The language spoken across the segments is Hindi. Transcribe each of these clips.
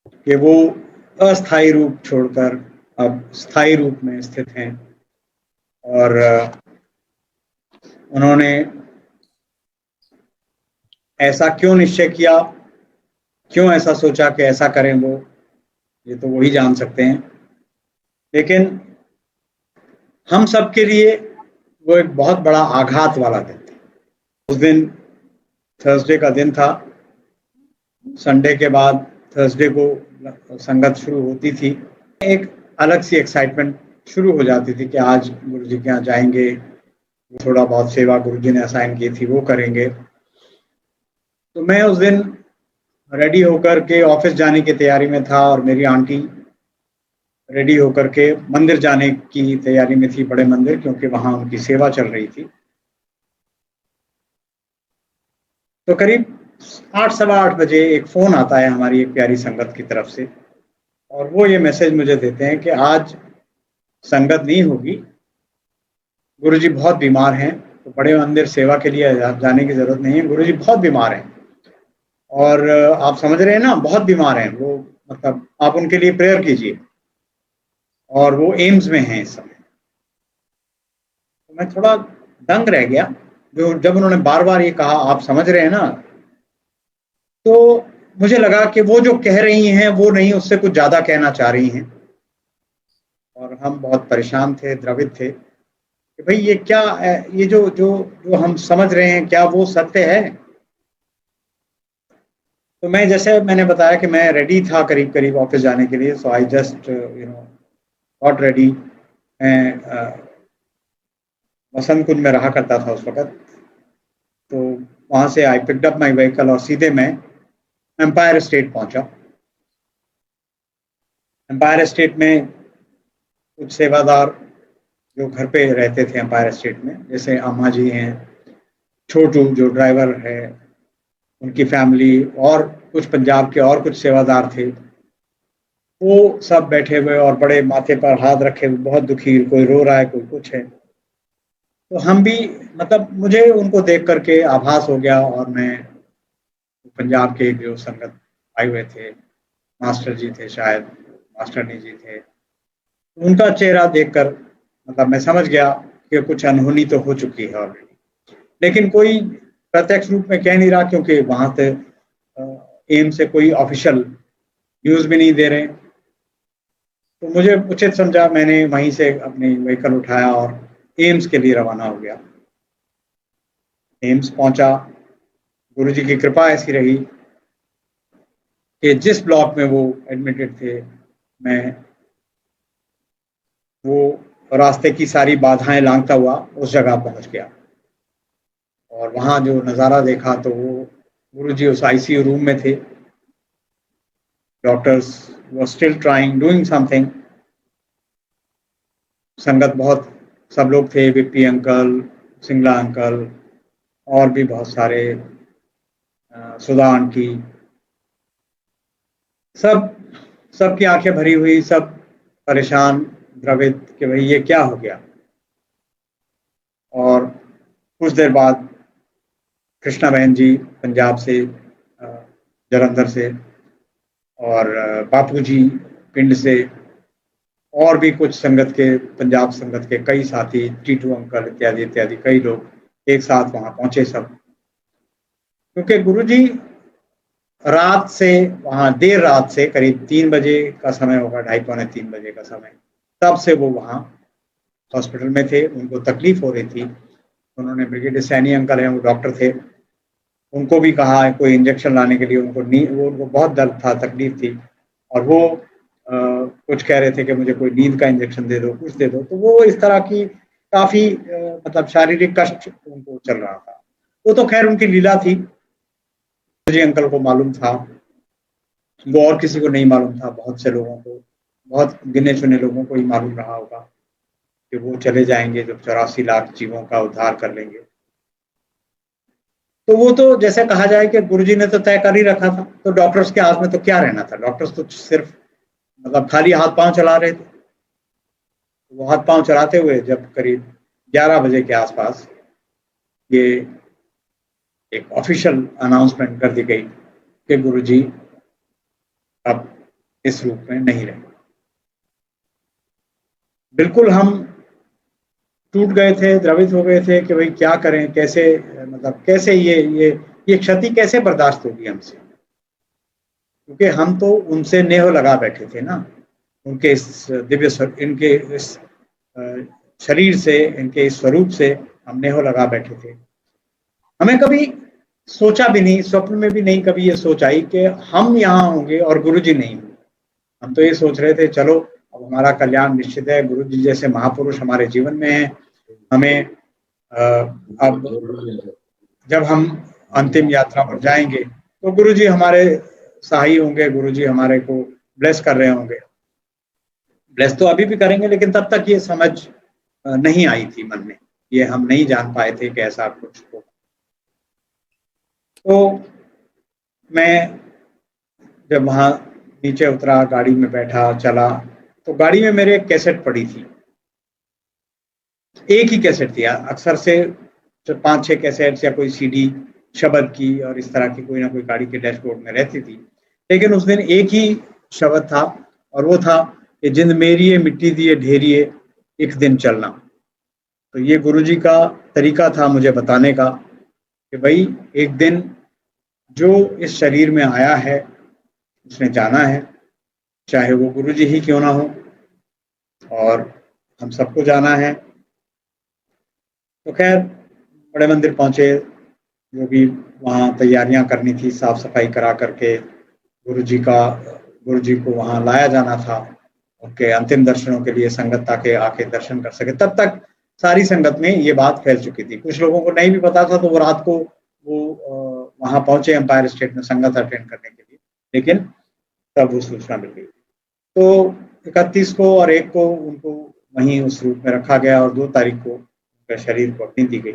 कि वो अस्थायी रूप छोड़कर अब स्थायी रूप में स्थित हैं। और उन्होंने ऐसा क्यों निश्चय किया, क्यों ऐसा सोचा कि ऐसा करें वो, ये तो वही जान सकते हैं। लेकिन हम सब के लिए वो एक बहुत बड़ा आघात वाला दिन था। उस दिन थर्सडे का दिन था। संडे के बाद थर्सडे को संगत शुरू होती थी। एक अलग सी एक्साइटमेंट शुरू हो जाती थी कि आज गुरु जी के यहाँ जाएंगे, थोड़ा बहुत सेवा गुरु जी ने असाइन की थी वो करेंगे। तो मैं उस दिन रेडी होकर के ऑफिस जाने की तैयारी में था और मेरी आंटी रेडी होकर के मंदिर जाने की तैयारी में थी, बड़े मंदिर, क्योंकि वहां उनकी सेवा चल रही थी। तो करीब 8 सवा 8 बजे एक फोन आता है हमारी एक प्यारी संगत की तरफ से, और वो ये मैसेज मुझे देते हैं कि आज संगत नहीं होगी, गुरुजी बहुत बीमार हैं। तो बड़े मंदिर सेवा के लिए जाने की जरूरत नहीं है, गुरुजी बहुत बीमार हैं। और आप समझ रहे हैं ना, बहुत बीमार हैं वो, मतलब आप उनके लिए प्रेयर कीजिए। और वो एम्स में हैं इस समय। तो मैं थोड़ा दंग रह गया जो जब उन्होंने बार बार ये कहा, आप समझ रहे हैं ना। तो मुझे लगा कि वो जो कह रही हैं वो नहीं, उससे कुछ ज्यादा कहना चाह रही हैं। और हम बहुत परेशान थे, द्रवित थे कि भाई ये क्या, ये जो जो जो हम समझ रहे हैं क्या वो सत्य है। तो मैं, जैसे मैंने बताया कि मैं रेडी था करीब करीब ऑफिस जाने के लिए, सो आई जस्ट गॉट रेडी। मैं वसंत कुंज में रहा करता था उस वक्त। तो वहां से I picked up my vehicle और सीधे मैं एम्पायर स्टेट पहुंचा। एम्पायर स्टेट में कुछ सेवादार जो घर पे रहते थे एम्पायर स्टेट में, जैसे अम्मा जी हैं, छोटू जो ड्राइवर है, उनकी फैमिली, और कुछ पंजाब के और कुछ सेवादार थे। वो सब बैठे हुए और बड़े माथे पर हाथ रखे हुए, बहुत दुखी, कोई रो रहा है, कोई कुछ है। तो हम भी, मतलब मुझे उनको देख करके आभास हो गया, और मैं पंजाब के जो संगत आए हुए थे, मास्टर जी थे शायद, मास्टरनी जी थे, उनका चेहरा देखकर मतलब मैं समझ गया कि कुछ अनहोनी तो हो चुकी है ऑलरेडी। लेकिन कोई प्रत्यक्ष रूप में कह नहीं रहा, क्योंकि वहां से एम से कोई ऑफिशियल न्यूज भी नहीं दे रहे। तो मुझे उचित समझा, मैंने वहीं से अपनी व्हीकल उठाया और एम्स के लिए रवाना हो गया। एम्स पहुंचा। गुरुजी की कृपा ऐसी रही कि जिस ब्लॉक में वो एडमिटेड थे, मैं वो रास्ते की सारी बाधाएं लांघता हुआ उस जगह पहुंच गया। और वहां जो नज़ारा देखा, तो वो गुरुजी उस आईसीयू रूम में थे। Doctors were still trying doing something. संगत बहुत, सब लोग थे, विप्पी अंकल, सिंगला अंकल, और भी बहुत सारे, सुधा आंटी, सब, सबकी आंखें भरी हुई, सब परेशान, द्रवित कि भाई ये क्या हो गया। और कुछ देर बाद कृष्णा बहन जी पंजाब से, जलंधर से, और बापू जी पिंड से, और भी कुछ संगत के, पंजाब संगत के कई साथी, टीटू अंकल इत्यादि इत्यादि, कई लोग एक साथ वहां पहुंचे सब। क्योंकि गुरुजी रात से वहां, देर रात से, करीब 3 बजे का समय होगा, 2:30 पौने 3 बजे का समय, तब से वो वहां हॉस्पिटल में थे। उनको तकलीफ हो रही थी। उन्होंने, ब्रिगेडियर सैनी अंकल हैं, वो डॉक्टर थे, उनको भी कहा है कोई इंजेक्शन लाने के लिए। उनको नींद, वो उनको बहुत दर्द था, तकलीफ थी, और वो कुछ कह रहे थे कि मुझे कोई नींद का इंजेक्शन दे दो, कुछ दे दो। तो वो इस तरह की काफी मतलब शारीरिक कष्ट उनको चल रहा था। वो तो खैर उनकी लीला थी, जी अंकल को मालूम था, वो और किसी को नहीं मालूम था। बहुत से लोगों को, बहुत गिने चुने लोगों को ही मालूम रहा होगा कि वो चले जाएंगे जब 84 लाख जीवों का उद्धार कर लेंगे। तो वो तो जैसे कहा जाए कि गुरुजी ने तो तय कर ही रखा था, तो डॉक्टर्स के हाथ में तो क्या रहना था। डॉक्टर्स तो सिर्फ मतलब खाली हाथ पांव चला रहे थे। वो हाथ पांव चलाते हुए जब करीब 11 बजे के आसपास ये एक ऑफिशियल अनाउंसमेंट कर दी गई कि गुरुजी अब इस रूप में नहीं रहे। बिल्कुल हम टूट गए थे, द्रवित हो गए थे कि भाई क्या करें, कैसे, मतलब कैसे ये क्षति कैसे बर्दाश्त होगी हमसे, क्योंकि हम तो उनसे नेह लगा बैठे थे ना, उनके इस इनके इस शरीर से, इनके इस स्वरूप से हम नेह लगा बैठे थे। हमें कभी सोचा भी नहीं, स्वप्न में भी नहीं कभी ये सोच आई कि हम यहाँ होंगे और गुरुजी नहीं होंगे। हम तो ये सोच रहे थे चलो अब हमारा कल्याण निश्चित है, गुरुजी जैसे महापुरुष हमारे जीवन में है, हमें अब जब हम अंतिम यात्रा पर जाएंगे तो गुरुजी हमारे सहाय होंगे, गुरुजी हमारे को ब्लेस कर रहे होंगे। ब्लेस तो अभी भी करेंगे, लेकिन तब तक ये समझ नहीं आई थी मन में, ये हम नहीं जान पाए थे कि ऐसा कुछ हो। तो मैं जब वहां नीचे उतरा, गाड़ी में बैठा, चला, तो गाड़ी में मेरे एक कैसेट पड़ी थी, एक ही कैसेट थी। अक्सर से 5-6 कैसेट्स या कोई सीडी शब्द की और इस तरह की कोई ना कोई गाड़ी के डैशबोर्ड में रहती थी, लेकिन उस दिन एक ही शब्द था, और वो था कि जिंद मेरी मिट्टी दिए ढेरिए एक दिन चलना। तो ये गुरुजी का तरीका था मुझे बताने का कि भाई एक दिन जो इस शरीर में आया है उसने जाना है, चाहे वो गुरुजी ही क्यों ना हो, और हम सबको जाना है। तो खैर बड़े मंदिर पहुंचे, जो भी वहाँ तैयारियां करनी थी, साफ सफाई करा करके गुरुजी को वहाँ लाया जाना था, उनके अंतिम दर्शनों के लिए संगत ताकि आके दर्शन कर सके। तब तक सारी संगत में ये बात फैल चुकी थी, कुछ लोगों को नहीं भी पता था, तो वो रात को वो वहाँ पहुंचे एम्पायर स्टेट में संगत अटेंड करने के लिए, लेकिन तब वो सूचना मिल गई। तो 31 को और 1 को उनको वहीं उस रूप में रखा गया, और 2 तारीख को उनके शरीर को अग्नि दी गई।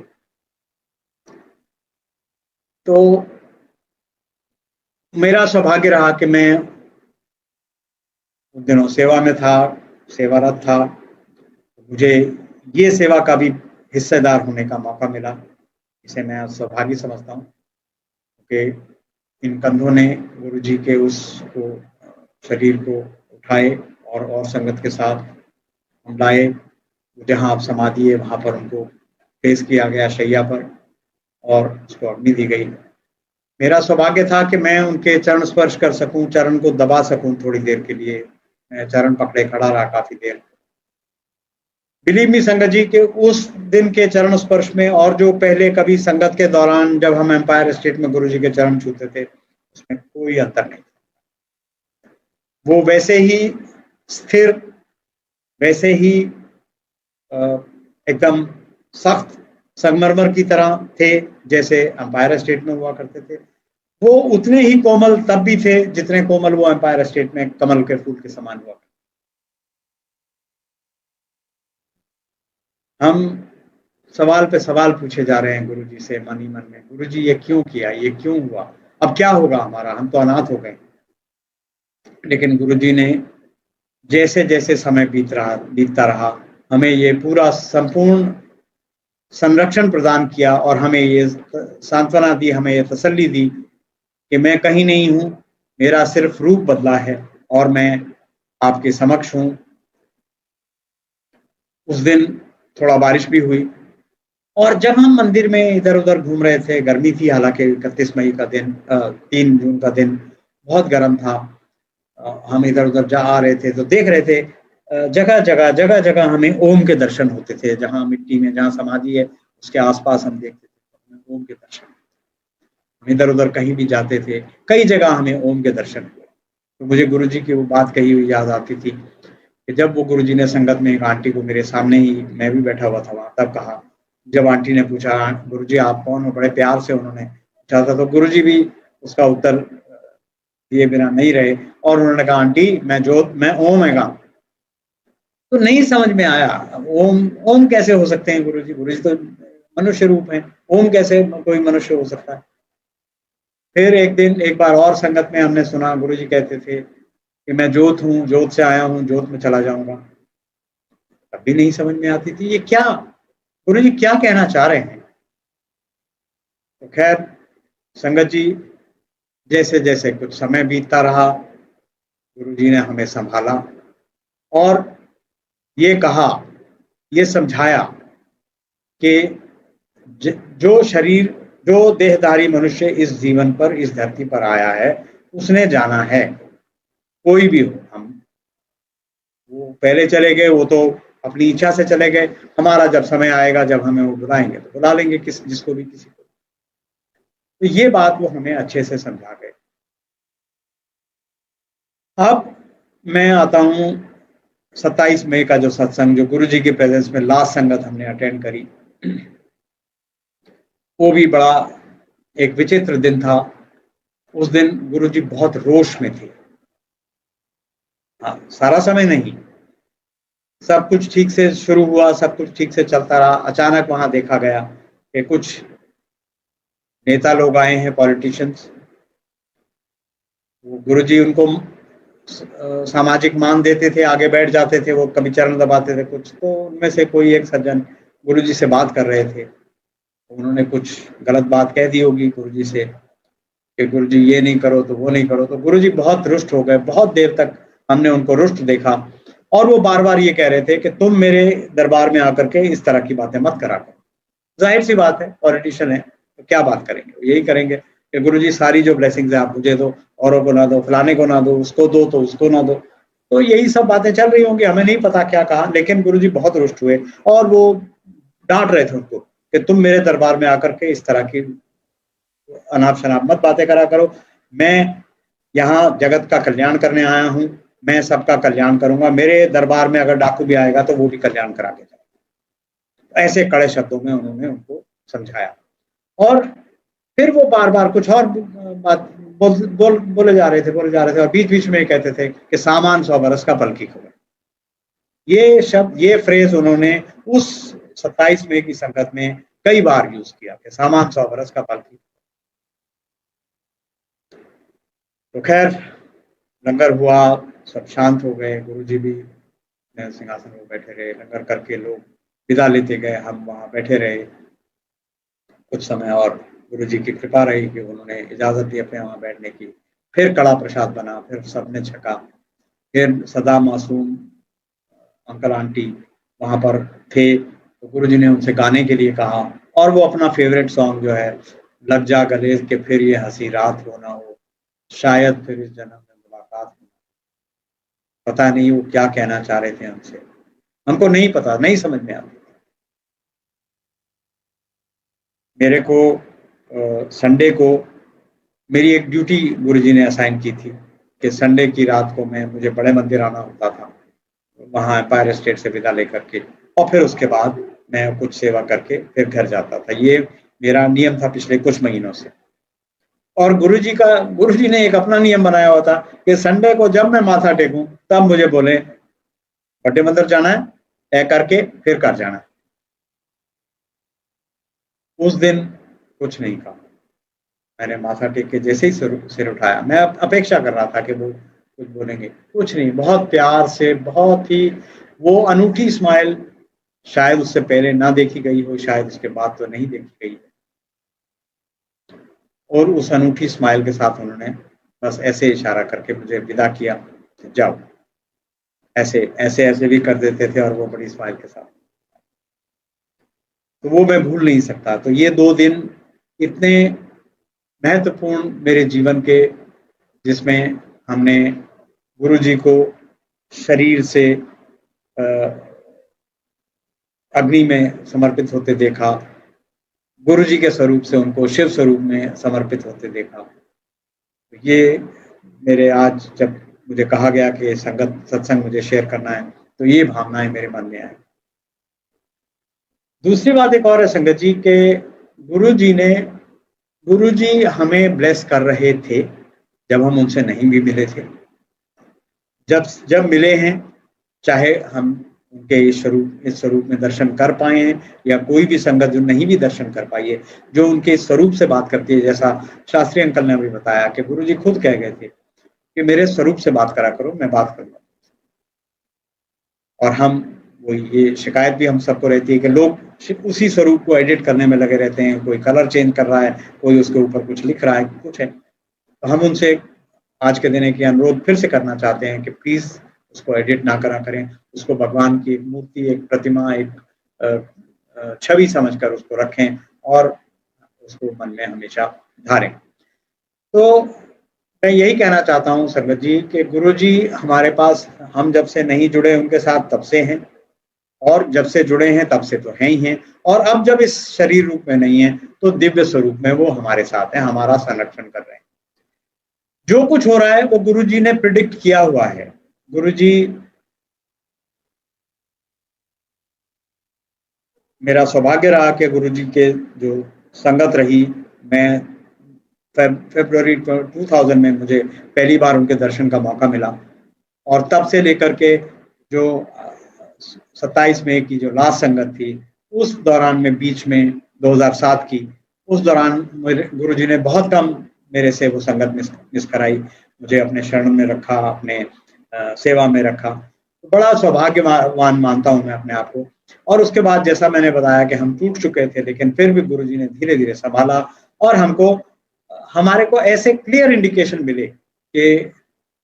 तो मेरा सौभाग्य रहा कि मैं उन दिनों सेवा में था, सेवारत था, मुझे ये सेवा का भी हिस्सेदार होने का मौका मिला। इसे मैं सौभाग्य समझता हूँ कि इन कंधों ने गुरुजी के उस शरीर को उठाए और संगत के साथ हम लाए, जहाँ आप समाधि है वहाँ पर उनको पेश किया गया शैया पर, और उसको अग्नि दी गई। मेरा सौभाग्य था कि मैं उनके चरण स्पर्श कर सकूं, चरण को दबा सकूं थोड़ी देर के लिए। मैं चरण पकड़े खड़ा रहा काफी देर। बिलीव मी संगत जी के उस दिन के चरण स्पर्श में और जो पहले कभी संगत के दौरान जब हम एम्पायर स्टेट में गुरुजी के चरण छूते थे, उसमें कोई अंतर नहीं। वो वैसे ही स्थिर, वैसे ही एकदम सख्त संगमरमर की तरह थे जैसे एम्पायर स्टेट में हुआ करते थे। वो उतने ही कोमल तब भी थे जितने कोमल वो एम्पायर स्टेट में कमल के फूल के समान हुआ। हम सवाल पे सवाल पूछे जा रहे हैं गुरुजी से मन ही मन में, गुरुजी ये क्यों किया, ये क्यों हुआ, अब क्या होगा हमारा, हम तो अनाथ हो गए। लेकिन गुरुजी ने जैसे जैसे समय बीतता रहा हमें ये पूरा संपूर्ण संरक्षण प्रदान किया, और हमें ये सांत्वना दी, हमें ये तसल्ली दी कि मैं कहीं नहीं हूं, मेरा सिर्फ रूप बदला है और मैं आपके समक्ष हूं। उस दिन थोड़ा बारिश भी हुई, और जब हम मंदिर में इधर उधर घूम रहे थे, गर्मी थी, हालांकि 31 मई का दिन, 3 जून का दिन बहुत गर्म था। हम इधर उधर जा आ रहे थे तो देख रहे थे जगह जगह हमें ओम के दर्शन होते थे। जहाँ मिट्टी में जहाँ समाधि है उसके आसपास हम देखते थे हमें ओम के दर्शन। हम इधर उधर कहीं भी जाते थे, कई जगह हमें ओम के दर्शन हुए। तो मुझे गुरुजी की वो बात कही हुई याद आती थी कि जब वो गुरुजी ने संगत में एक आंटी को मेरे सामने ही, मैं भी बैठा हुआ था वहां, तब कहा, जब आंटी ने पूछा गुरुजी आप कौन हो, बड़े प्यार से उन्होंने पूछा था, तो गुरुजी भी उसका उत्तर दिए बिना नहीं रहे, और उन्होंने कहा आंटी मैं ओम है। तो नहीं समझ में आया, ओम कैसे हो सकते हैं गुरुजी, गुरुजी तो मनुष्य रूप है, ओम कैसे कोई मनुष्य हो सकता है। फिर एक बार और संगत में हमने सुना गुरुजी कहते थे कि मैं जोत हूँ, जोत से आया हूँ, जोत में चला जाऊंगा। तब भी नहीं समझ में आती थी ये क्या, गुरुजी क्या कहना चाह रहे हैं। तो खैर संगत जी जैसे जैसे कुछ समय बीतता रहा, गुरुजी ने हमें संभाला और ये कहा, ये समझाया कि जो शरीर, जो देहधारी मनुष्य इस जीवन पर, इस धरती पर आया है, उसने जाना है, कोई भी हो। हम, वो पहले चले गए, वो तो अपनी इच्छा से चले गए। हमारा जब समय आएगा, जब हमें वो बुलाएंगे तो बुला लेंगे जिसको भी, किसी को। तो ये बात वो हमें अच्छे से समझा गए। अब मैं आता हूं 27 मई का जो सत्संग, जो गुरुजी के प्रेजेंस में लास्ट संगत हमने अटेंड करी, वो भी बड़ा एक विचित्र दिन था। उस दिन गुरुजी बहुत रोष में थे। हाँ, सारा समय नहीं, सब कुछ ठीक से शुरू हुआ, सब कुछ ठीक से चलता रहा। अचानक वहां देखा गया कि कुछ नेता लोग आए हैं, पॉलिटिशियंस। गुरुजी उनको सामाजिक मान देते थे, आगे बैठ जाते थे, वो कभी चरण दबाते थे कुछ। तो उनमें से कोई एक सज्जन गुरुजी से बात कर रहे थे, उन्होंने कुछ गलत बात कह दी होगी गुरुजी से कि गुरुजी ये नहीं करो तो वो नहीं करो। तो गुरुजी बहुत रुष्ट हो गए। बहुत देर तक हमने उनको रुष्ट देखा और वो बार बार ये कह रहे थे कि तुम मेरे दरबार में आकर के इस तरह की बातें मत करा करो। जाहिर सी बात है, पॉलिटिशियन है तो क्या बात करेंगे, यही करेंगे कि गुरुजी सारी जो ब्लेसिंग्स है आप मुझे दो, औरों को ना दो, फलाने को ना दो, उसको दो तो उसको ना दो। तो यही सब बातें चल रही होंगी, हमें नहीं पता क्या कहा। लेकिन गुरुजी बहुत रुष्ट हुए और वो डांट रहे थे उनको कि तुम मेरे दरबार में आकर के इस तरह की अनाप शनाप मत बातें करा करो। मैं यहाँ जगत का कल्याण करने आया हूँ, मैं सबका कल्याण करूंगा। मेरे दरबार में अगर डाकू भी आएगा तो वो भी कल्याण करा के जाएगा। ऐसे कड़े शब्दों में उन्होंने उनको समझाया। और फिर वो बार बार कुछ और बात बोले जा रहे थे और बीच बीच में कहते थे कि सामान 100 बरस का पलकी खबर। ये शब्द, ये फ्रेज उन्होंने उस 27 मई की संगत में कई बार यूज किया कि सामान 100 बरस का पलकी। तो खैर लंगर हुआ, सब शांत हो गए, गुरुजी भी सिंहासन में बैठे रहे, लंगर करके लोग विदा लेते गए, हम वहां बैठे रहे कुछ समय। और गुरुजी की कृपा रही कि उन्होंने इजाजत दी अपने वहां बैठने की। फिर कड़ा प्रसाद बना, फिर सबने छका। फिर सदा मासूम अंकल आंटी वहां पर थे, तो गुरुजी ने उनसे गाने के लिए कहा और वो अपना फेवरेट सॉन्ग जो है, लग जा गले के फिर ये हंसी रात हो ना हो, शायद फिर इस जन्म में मुलाकात हो। पता नहीं वो क्या कहना चाह रहे थे हमसे, हमको नहीं पता, नहीं समझ में आता। मेरे को संडे को मेरी एक ड्यूटी गुरुजी ने असाइन की थी कि संडे की रात को मुझे बड़े मंदिर आना होता था, वहां एम्पायर स्टेट से विदा लेकर के, और फिर उसके बाद मैं कुछ सेवा करके फिर घर जाता था। ये मेरा नियम था पिछले कुछ महीनों से। और गुरुजी ने एक अपना नियम बनाया हुआ था कि संडे को जब मैं माथा टेकूं तब मुझे बोले बड़े मंदिर जाना है, तय करके फिर कर जाना है। उस दिन कुछ नहीं कहा, मैंने माथा टेक के जैसे ही सिर उठाया, मैं अपेक्षा कर रहा था कि वो कुछ बोलेंगे, कुछ नहीं। बहुत प्यार से, बहुत ही वो अनूठी स्माइल, शायद उससे पहले ना देखी गई हो, शायद उसके बाद तो नहीं देखी गई। और उस अनूठी स्माइल के साथ उन्होंने बस ऐसे इशारा करके मुझे विदा किया, जाओ। ऐसे ऐसे ऐसे भी कर देते थे और वो बड़ी स्माइल के साथ। तो वो मैं भूल नहीं सकता। तो ये 2 दिन इतने महत्वपूर्ण मेरे जीवन के, जिसमें हमने गुरुजी को शरीर से अग्नि में समर्पित होते देखा, गुरुजी के स्वरूप से उनको शिव स्वरूप में समर्पित होते देखा। ये मेरे आज जब मुझे कहा गया कि सत्संग मुझे शेयर करना है, तो ये भावनाएं मेरे मन में आई। दूसरी बात एक और है संगत जी के, गुरुजी हमें ब्लेस कर रहे थे जब हम उनसे नहीं भी मिले थे। जब मिले हैं, चाहे हम उनके इस स्वरूप में दर्शन कर पाए हैं, या कोई भी संगत जो नहीं भी दर्शन कर पाई है, जो उनके स्वरूप से बात करती है, जैसा शास्त्री अंकल ने अभी बताया कि गुरुजी खुद कह गए थे कि मेरे स्वरूप से बात करा करो, मैं बात करूंगा। और हम वो, ये शिकायत भी हम सबको रहती है कि लोग उसी स्वरूप को एडिट करने में लगे रहते हैं, कोई कलर चेंज कर रहा है, कोई उसके ऊपर कुछ लिख रहा है, कुछ है। तो हम उनसे आज के दिन एक अनुरोध फिर से करना चाहते हैं कि प्लीज उसको एडिट ना करा करें, उसको भगवान की एक मूर्ति, एक प्रतिमा, एक छवि समझकर उसको रखें और उसको मन में हमेशा धारें। तो मैं यही कहना चाहता हूँ संगत जी कि गुरु जी हमारे पास, हम जब से नहीं जुड़े उनके साथ तब से हैं, और जब से जुड़े हैं तब से तो हैं ही हैं, और अब जब इस शरीर रूप में नहीं है तो दिव्य स्वरूप में वो हमारे साथ हैं, हमारा संरक्षण कर रहे हैं। जो कुछ हो रहा है वो गुरु जी ने प्रिडिक्ट किया हुआ है। गुरु जी, मेरा सौभाग्य रहा कि गुरु जी के जो संगत रही, मैं फरवरी 2000 में मुझे पहली बार उनके दर्शन का मौका मिला, और तब से लेकर के जो 27 मई की जो लास्ट संगत थी, उस दौरान में बीच में 2007 की, उस दौरान गुरु जी ने बहुत कम मेरे से वो संगत मिस कराई, मुझे अपने शरण में रखा, अपने सेवा में रखा। तो बड़ा सौभाग्यवान मानता हूं मैं अपने आप को। और उसके बाद जैसा मैंने बताया कि हम टूट चुके थे, लेकिन फिर भी गुरु जी ने धीरे धीरे संभाला, और हमको, हमारे को ऐसे क्लियर इंडिकेशन मिले कि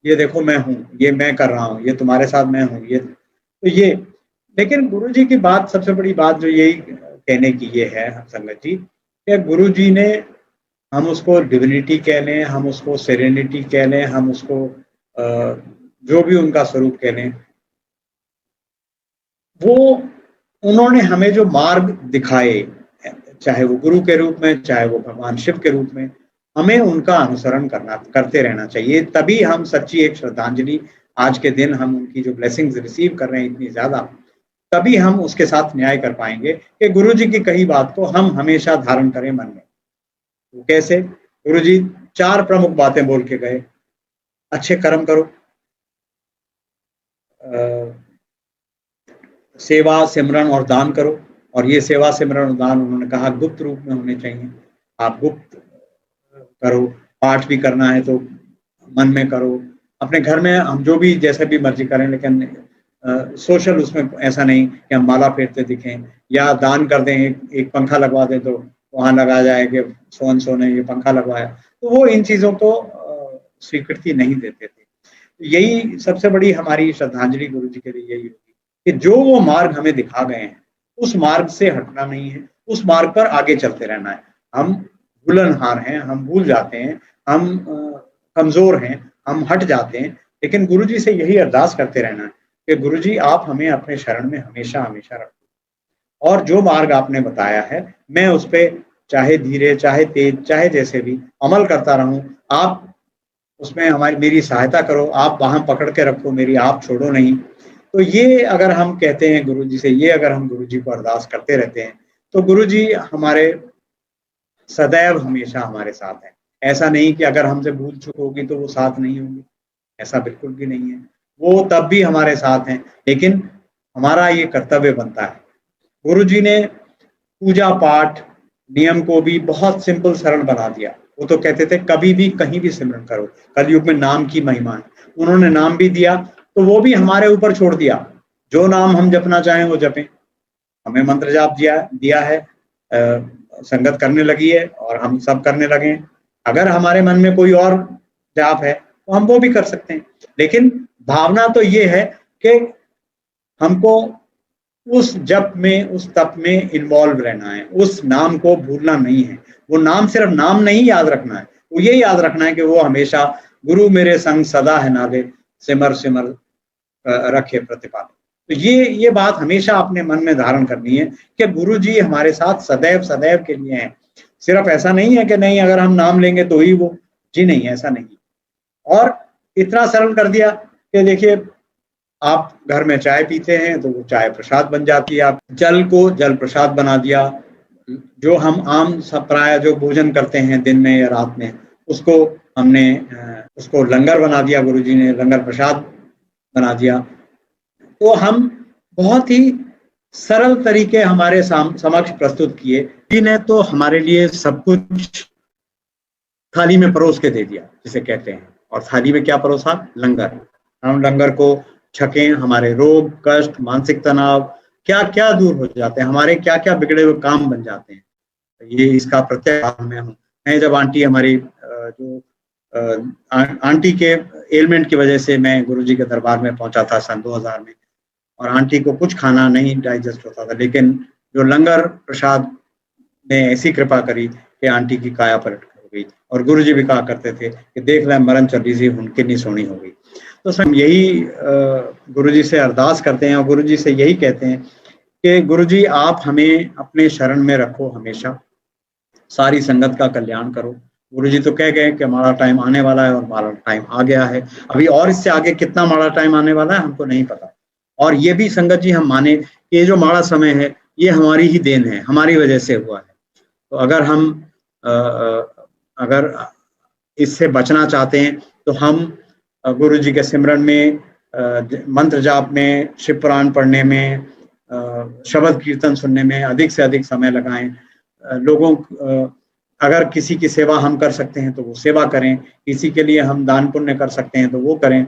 ये देखो मैं हूँ, ये मैं कर रहा हूँ, ये तुम्हारे साथ मैं हूँ, ये तो ये। लेकिन गुरु जी की बात, सबसे बड़ी बात जो यही कहने की ये है संगत जी, कि गुरु जी ने, हम उसको डिविनिटी कह लें, हम उसको सेरेनिटी कह लें, हम उसको जो भी उनका स्वरूप कह लें, वो उन्होंने हमें जो मार्ग दिखाए, चाहे वो गुरु के रूप में, चाहे वो भगवान शिव के रूप में, हमें उनका अनुसरण करते रहना चाहिए। तभी हम सच्ची एक श्रद्धांजलि, आज के दिन हम उनकी जो ब्लेसिंग्स रिसीव कर रहे हैं इतनी ज्यादा, तभी हम उसके साथ न्याय कर पाएंगे कि गुरु जी की कही बात को हम हमेशा धारण करें मन में। तो कैसे? गुरु जी 4 प्रमुख बातें बोल के गए। अच्छे कर्म करो, सेवा, सिमरन और दान करो, और ये सेवा, सिमरन और दान उन्होंने कहा गुप्त रूप में होने चाहिए। आप गुप्त करो, पाठ भी करना है तो मन में करो, अपने घर में हम जो भी जैसे भी मर्जी करें, लेकिन सोशल उसमें ऐसा नहीं कि हम माला फेरते दिखें, या दान कर दें, एक पंखा लगवा दें तो वहां लगा जाए कि सो ने ये पंखा लगवाया, तो वो इन चीजों को स्वीकृति नहीं देते थे। यही सबसे बड़ी हमारी श्रद्धांजलि गुरु जी के लिए यही होगी कि जो वो मार्ग हमें दिखा गए हैं, उस मार्ग से हटना नहीं है, उस मार्ग पर आगे चलते रहना है। हम भूलनहार हैं, हम भूल जाते हैं, हम कमजोर हैं, हम हट जाते हैं, लेकिन गुरु जी से यही अरदास करते रहना है कि गुरु जी आप हमें अपने शरण में हमेशा हमेशा रखो, और जो मार्ग आपने बताया है मैं उस पर चाहे धीरे, चाहे तेज, चाहे जैसे भी अमल करता रहूं। आप उसमें मेरी सहायता करो, आप वहां पकड़ के रखो मेरी, आप छोड़ो नहीं। तो ये अगर हम कहते हैं गुरु जी से, ये अगर हम गुरु जी को अरदास करते रहते हैं, तो गुरु जी हमारे सदैव हमेशा हमारे साथ हैं। ऐसा नहीं कि अगर हमसे भूल चूक होगी तो वो साथ नहीं होंगे, ऐसा बिल्कुल भी नहीं है। वो तब भी हमारे साथ हैं, लेकिन हमारा ये कर्तव्य बनता है। गुरु जी ने पूजा पाठ नियम को भी बहुत सिंपल, सरल बना दिया। वो तो कहते थे कभी भी कहीं भी सिमरन करो, कलयुग में नाम की महिमा है। उन्होंने नाम भी दिया, तो वो भी हमारे ऊपर छोड़ दिया, जो नाम हम जपना चाहें वो जपें। हमें मंत्र जाप दिया है, संगत करने लगी है और हम सब करने लगे हैं। अगर हमारे मन में कोई और जाप है तो हम वो भी कर सकते हैं, लेकिन भावना तो ये है कि हमको उस जप में, उस तप में इन्वॉल्व रहना है, उस नाम को भूलना नहीं है। वो नाम सिर्फ नाम नहीं याद रखना है, वो ये याद रखना है कि वो हमेशा गुरु मेरे संग सदा है नाले, सिमर सिमर रखे प्रतिपाल। तो ये बात हमेशा अपने मन में धारण करनी है कि गुरु जी हमारे साथ सदैव सदैव के लिए हैं। सिर्फ ऐसा नहीं है कि नहीं अगर हम नाम लेंगे तो ही वो, जी नहीं, ऐसा नहीं। और इतना सरल कर दिया कि देखिए, आप घर में चाय पीते हैं तो वो चाय प्रसाद बन जाती है, आप जल को जल प्रसाद बना दिया। जो हम आम प्राय जो भोजन करते हैं दिन में या रात में, उसको हमने उसको लंगर बना दिया, गुरुजी ने लंगर प्रसाद बना दिया। तो हम बहुत ही सरल तरीके हमारे समक्ष प्रस्तुत किए। जी ने तो हमारे लिए सब कुछ थाली में परोस के दे दिया जिसे कहते हैं, और थाली में क्या परोसा? लंगर। हम लंगर को छकें, हमारे रोग, कष्ट, मानसिक तनाव क्या क्या दूर हो जाते हैं, हमारे क्या क्या बिगड़े हुए काम बन जाते हैं। ये इसका प्रत्यक्ष मैं हूँ। मैं जब आंटी हमारी जो आंटी के एलिमेंट की वजह से मैं गुरुजी के दरबार में पहुंचा था सन 2000 में, और आंटी को कुछ खाना नहीं डाइजेस्ट होता था, लेकिन जो लंगर प्रसाद ने ऐसी कृपा करी कि आंटी की काया पलट हो गई। और गुरुजी भी कहा करते थे कि देख ले मरण चली सी हुन कितनी सोहनी हो गई। तो हम यही गुरुजी से अरदास करते हैं और गुरुजी से यही कहते हैं कि गुरुजी आप हमें अपने शरण में रखो, हमेशा सारी संगत का कल्याण करो। गुरुजी तो कह गए कि हमारा टाइम आने वाला है और हमारा टाइम आ गया है, अभी और इससे आगे कितना हमारा टाइम आने वाला है हमको नहीं पता। और ये भी संगत जी हम माने कि ये जो हमारा समय है ये हमारी ही देन है, हमारी वजह से हुआ है। तो अगर हम अगर इससे बचना चाहते हैं तो हम गुरुजी के सिमरन में, मंत्र जाप में, शिव पुराण पढ़ने में, शब्द कीर्तन सुनने में अधिक से अधिक समय लगाएं। लोगों अगर किसी की सेवा हम कर सकते हैं तो वो सेवा करें, किसी के लिए हम दान पुण्य कर सकते हैं तो वो करें।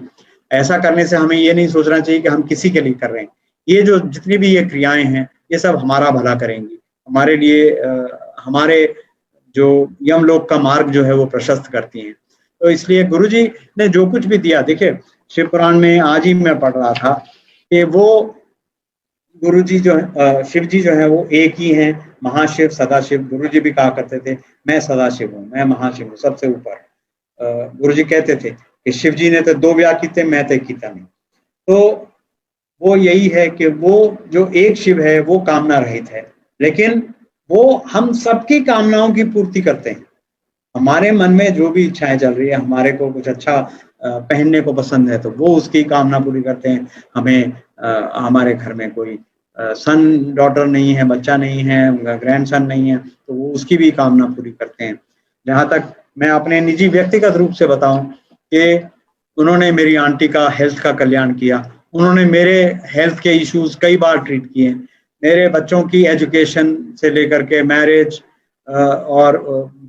ऐसा करने से हमें ये नहीं सोचना चाहिए कि हम किसी के लिए कर रहे हैं। ये जो जितनी भी ये क्रियाएं हैं ये सब हमारा भला करेंगी, हमारे लिए हमारे जो यमलोक का मार्ग जो है वो प्रशस्त करती हैं। तो इसलिए गुरुजी ने जो कुछ भी दिया, देखिए शिव पुराण में आज ही मैं पढ़ रहा था कि वो गुरुजी जो है, शिव जी जो है वो एक ही हैं, महाशिव सदाशिव। गुरुजी भी कहा करते थे मैं सदाशिव हूँ, मैं महाशिव हूँ, सबसे ऊपर। गुरुजी कहते थे कि शिव जी ने तो 2 ब्याह कीते, मैं तो कीता नहीं। तो वो यही है कि वो जो एक शिव है वो कामना रहित है, लेकिन वो हम सबकी कामनाओं की पूर्ति करते हैं। हमारे मन में जो भी इच्छाएं चल रही है, हमारे को कुछ अच्छा पहनने को पसंद है तो वो उसकी कामना पूरी करते हैं। हमें हमारे घर में कोई सन डॉटर नहीं है, बच्चा नहीं है, ग्रैंड सन नहीं है, तो वो उसकी भी कामना पूरी करते हैं। जहाँ तक मैं अपने निजी व्यक्तिगत रूप से बताऊं कि उन्होंने मेरी आंटी का हेल्थ का कल्याण किया, उन्होंने मेरे हेल्थ के इश्यूज कई बार ट्रीट किए, मेरे बच्चों की एजुकेशन से लेकर के मैरिज, और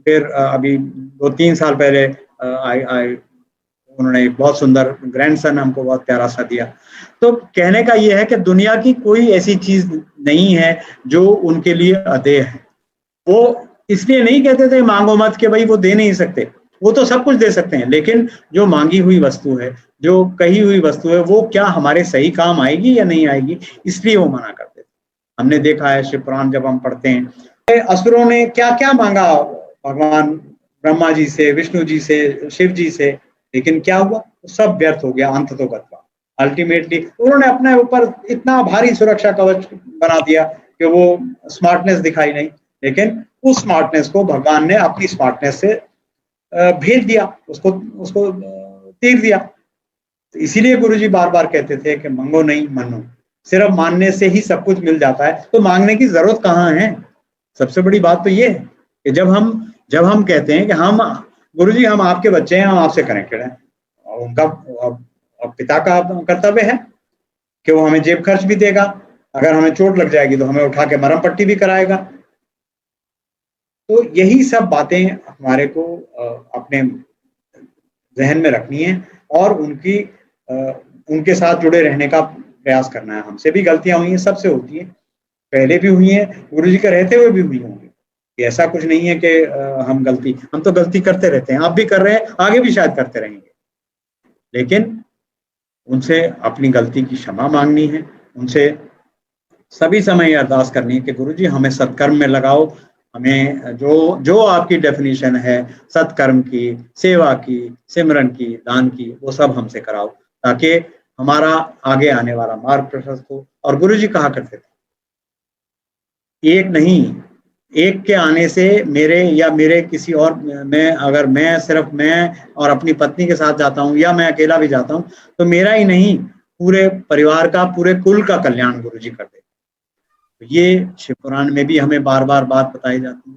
फिर अभी 2-3 साल पहले उन्होंने एक बहुत सुंदर ग्रैंडसन हमको बहुत प्यारा सा दिया। तो कहने का ये है कि दुनिया की कोई ऐसी चीज नहीं है जो उनके लिए अदेय है। वो इसलिए नहीं कहते थे मांगो मत कि भाई वो दे नहीं सकते, वो तो सब कुछ दे सकते हैं, लेकिन जो मांगी हुई वस्तु है, जो कही हुई वस्तु है, वो क्या हमारे सही काम आएगी या नहीं आएगी, इसलिए वो मना करते थे। हमने देखा है शिव पुराण जब हम पढ़ते हैं, असुरों ने क्या क्या मांगा भगवान ब्रह्मा जी से, विष्णु जी से, शिव जी से, लेकिन क्या हुआ, सब व्यर्थ हो गया। अंत तो गत्वा अल्टीमेटली उन्होंने अपने ऊपर इतना भारी सुरक्षा कवच बना दिया कि वो स्मार्टनेस दिखाई नहीं, लेकिन उस स्मार्टनेस को भगवान ने अपनी स्मार्टनेस से भेज दिया, उसको तीर दिया। तो इसीलिए गुरुजी बार बार कहते थे कि मंगो नहीं मनो, सिर्फ मानने से ही सब कुछ मिल जाता है, तो मांगने की जरूरत कहाँ है। सबसे बड़ी बात तो ये है कि जब हम कहते हैं कि हम गुरुजी हम आपके बच्चे हैं, हम आपसे कनेक्टेड हैं, और उनका पिता का कर्तव्य है कि वो हमें जेब खर्च भी देगा, अगर हमें चोट लग जाएगी तो हमें उठा के मरहम पट्टी भी कराएगा। तो यही सब बातें हमारे को अपने जहन में रखनी है और उनके साथ जुड़े रहने का प्रयास करना है। हमसे भी गलतियां हुई हैं, सबसे होती हैं, पहले भी हुई हैं, गुरुजी के रहते हुए भी हुई होंगी। ऐसा कुछ नहीं है कि हम तो गलती करते रहते हैं, आप भी कर रहे हैं, आगे भी शायद करते रहेंगे, लेकिन उनसे अपनी गलती की क्षमा मांगनी है, उनसे सभी समय अरदास करनी है कि गुरुजी हमें सत्कर्म में लगाओ, हमें जो आपकी डेफिनेशन है सत्कर्म की, सेवा की, सिमरन की, दान की, वो सब हमसे कराओ, ताकि हमारा आगे आने वाला मार्ग प्रशस्त हो। और गुरुजी कहा करते थे, एक नहीं, एक के आने से मेरे किसी और अगर मैं सिर्फ मैं और अपनी पत्नी के साथ जाता हूँ या मैं अकेला भी जाता हूँ तो मेरा ही नहीं, पूरे परिवार का, पूरे कुल का कल्याण गुरुजी कर देते। तो ये शिव पुराण में भी हमें बार बार बात बताई जाती है।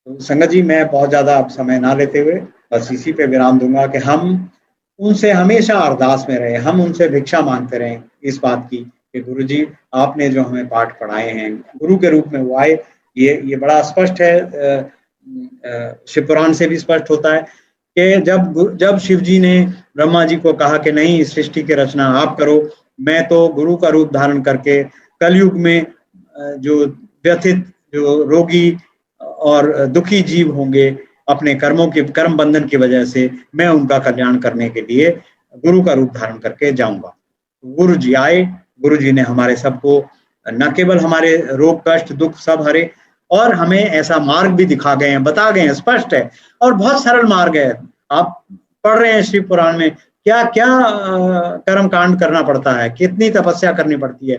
तो संगत जी, मैं बहुत ज्यादा अब समय ना लेते हुए बस इसी पे विराम दूंगा कि हम उनसे हमेशा अरदास में रहे, हम उनसे भिक्षा मांगते रहे इस बात की कि गुरुजी आपने जो हमें पाठ पढ़ाए हैं, गुरु के रूप में वो आए। ये बड़ा स्पष्ट है, शिव पुराण से भी स्पष्ट होता है कि जब शिव जी ने ब्रह्मा जी को कहा कि नहीं, इस सृष्टि की रचना आप करो, मैं तो गुरु का रूप धारण करके कलयुग में जो व्यथित, जो रोगी और दुखी जीव होंगे, अपने कर्म बंधन की वजह से मैं उनका कल्याण करने के लिए गुरु का रूप धारण करके जाऊंगा। गुरु जी आए, गुरु जी ने हमारे सबको न केवल हमारे रोग कष्ट दुख सब हरे, और हमें ऐसा मार्ग भी दिखा गए हैं, बता गए हैं, स्पष्ट है और बहुत सरल मार्ग है। आप पढ़ रहे हैं शिव पुराण में क्या क्या कर्म कांड करना पड़ता है, कितनी तपस्या करनी पड़ती है।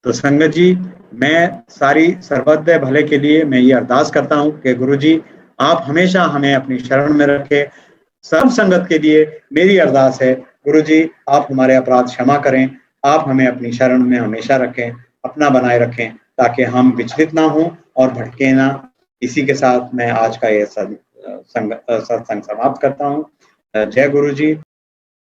तो संगत जी, मैं सारी सर्वोदय भले के लिए मैं ये अरदास करता हूँ कि गुरु जी आप हमेशा हमें अपनी शरण में रखें। सब संगत के लिए मेरी अरदास है, गुरु जी आप हमारे अपराध क्षमा करें, आप हमें अपनी शरण में हमेशा रखें, अपना बनाए रखें, ताकि हम विचलित ना हों और भटके ना। इसी के साथ मैं आज का ये सत्संग समाप्त करता हूँ। जय गुरु जी।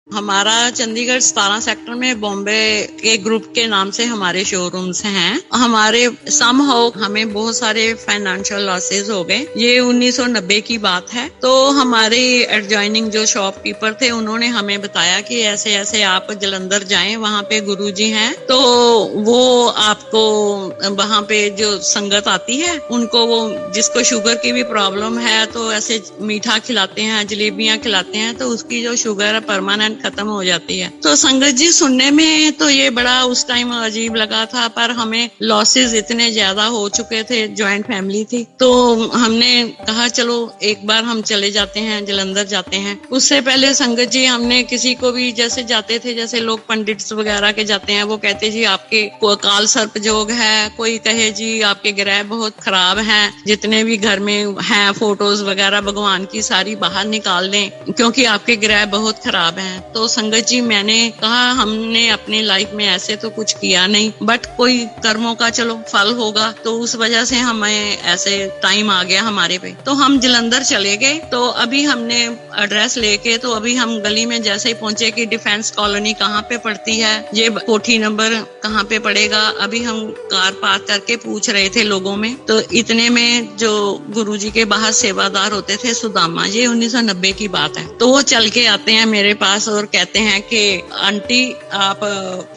हमारा चंडीगढ़ 17 सेक्टर में बॉम्बे के ग्रुप के नाम से हमारे शोरूम्स हैं। हमारे समहाउ हमें बहुत सारे फाइनेंशियल लॉसेस हो गए। ये 1990 की बात है। तो हमारे एडजॉइनिंग जो शॉपकीपर थे उन्होंने हमें बताया कि ऐसे ऐसे आप जलंधर जाएं, वहां पे गुरुजी हैं, तो वो आपको वहां पे जो संगत आती है उनको, वो जिसको शुगर की भी प्रॉब्लम है तो ऐसे मीठा खिलाते हैं, जलेबियां खिलाते हैं, तो उसकी जो शुगर है परमानेंट खत्म हो जाती है। तो संगत जी सुनने में तो ये बड़ा उस टाइम अजीब लगा था, पर हमें लॉसेस इतने ज्यादा हो चुके थे, जॉइंट फैमिली थी, तो हमने कहा चलो एक बार हम चले जाते हैं, जलंधर जाते हैं। उससे पहले संगत जी हमने किसी को भी जैसे जाते थे, जैसे लोग पंडित वगैरह के जाते हैं, वो कहते जी आपके काल सर्प योग है, कोई कहे जी आपके ग्रह बहुत खराब हैं, जितने भी घर में हैं फोटोज वगैरह भगवान की सारी बाहर निकाल दें क्योंकि आपके ग्रह बहुत खराब हैं। तो संगत जी मैंने कहा हमने अपनी लाइफ में ऐसे तो कुछ किया नहीं, बट कोई कर्मों का चलो फल होगा, तो उस वजह से हमें ऐसे टाइम आ गया हमारे पे। तो हम जलंधर चले गए। तो अभी हमने एड्रेस लेके, तो अभी हम गली में जैसे ही पहुंचे कि डिफेंस कॉलोनी कहाँ पे पड़ती है, ये कोठी नंबर कहाँ पे पड़ेगा, अभी हम कार पार्क करके पूछ रहे थे लोगों में। तो इतने में जो गुरुजी के बाहर सेवादार होते थे सुदामा, ये 1990 की बात है, तो वो चल के आते हैं मेरे पास और कहते हैं कि आंटी आप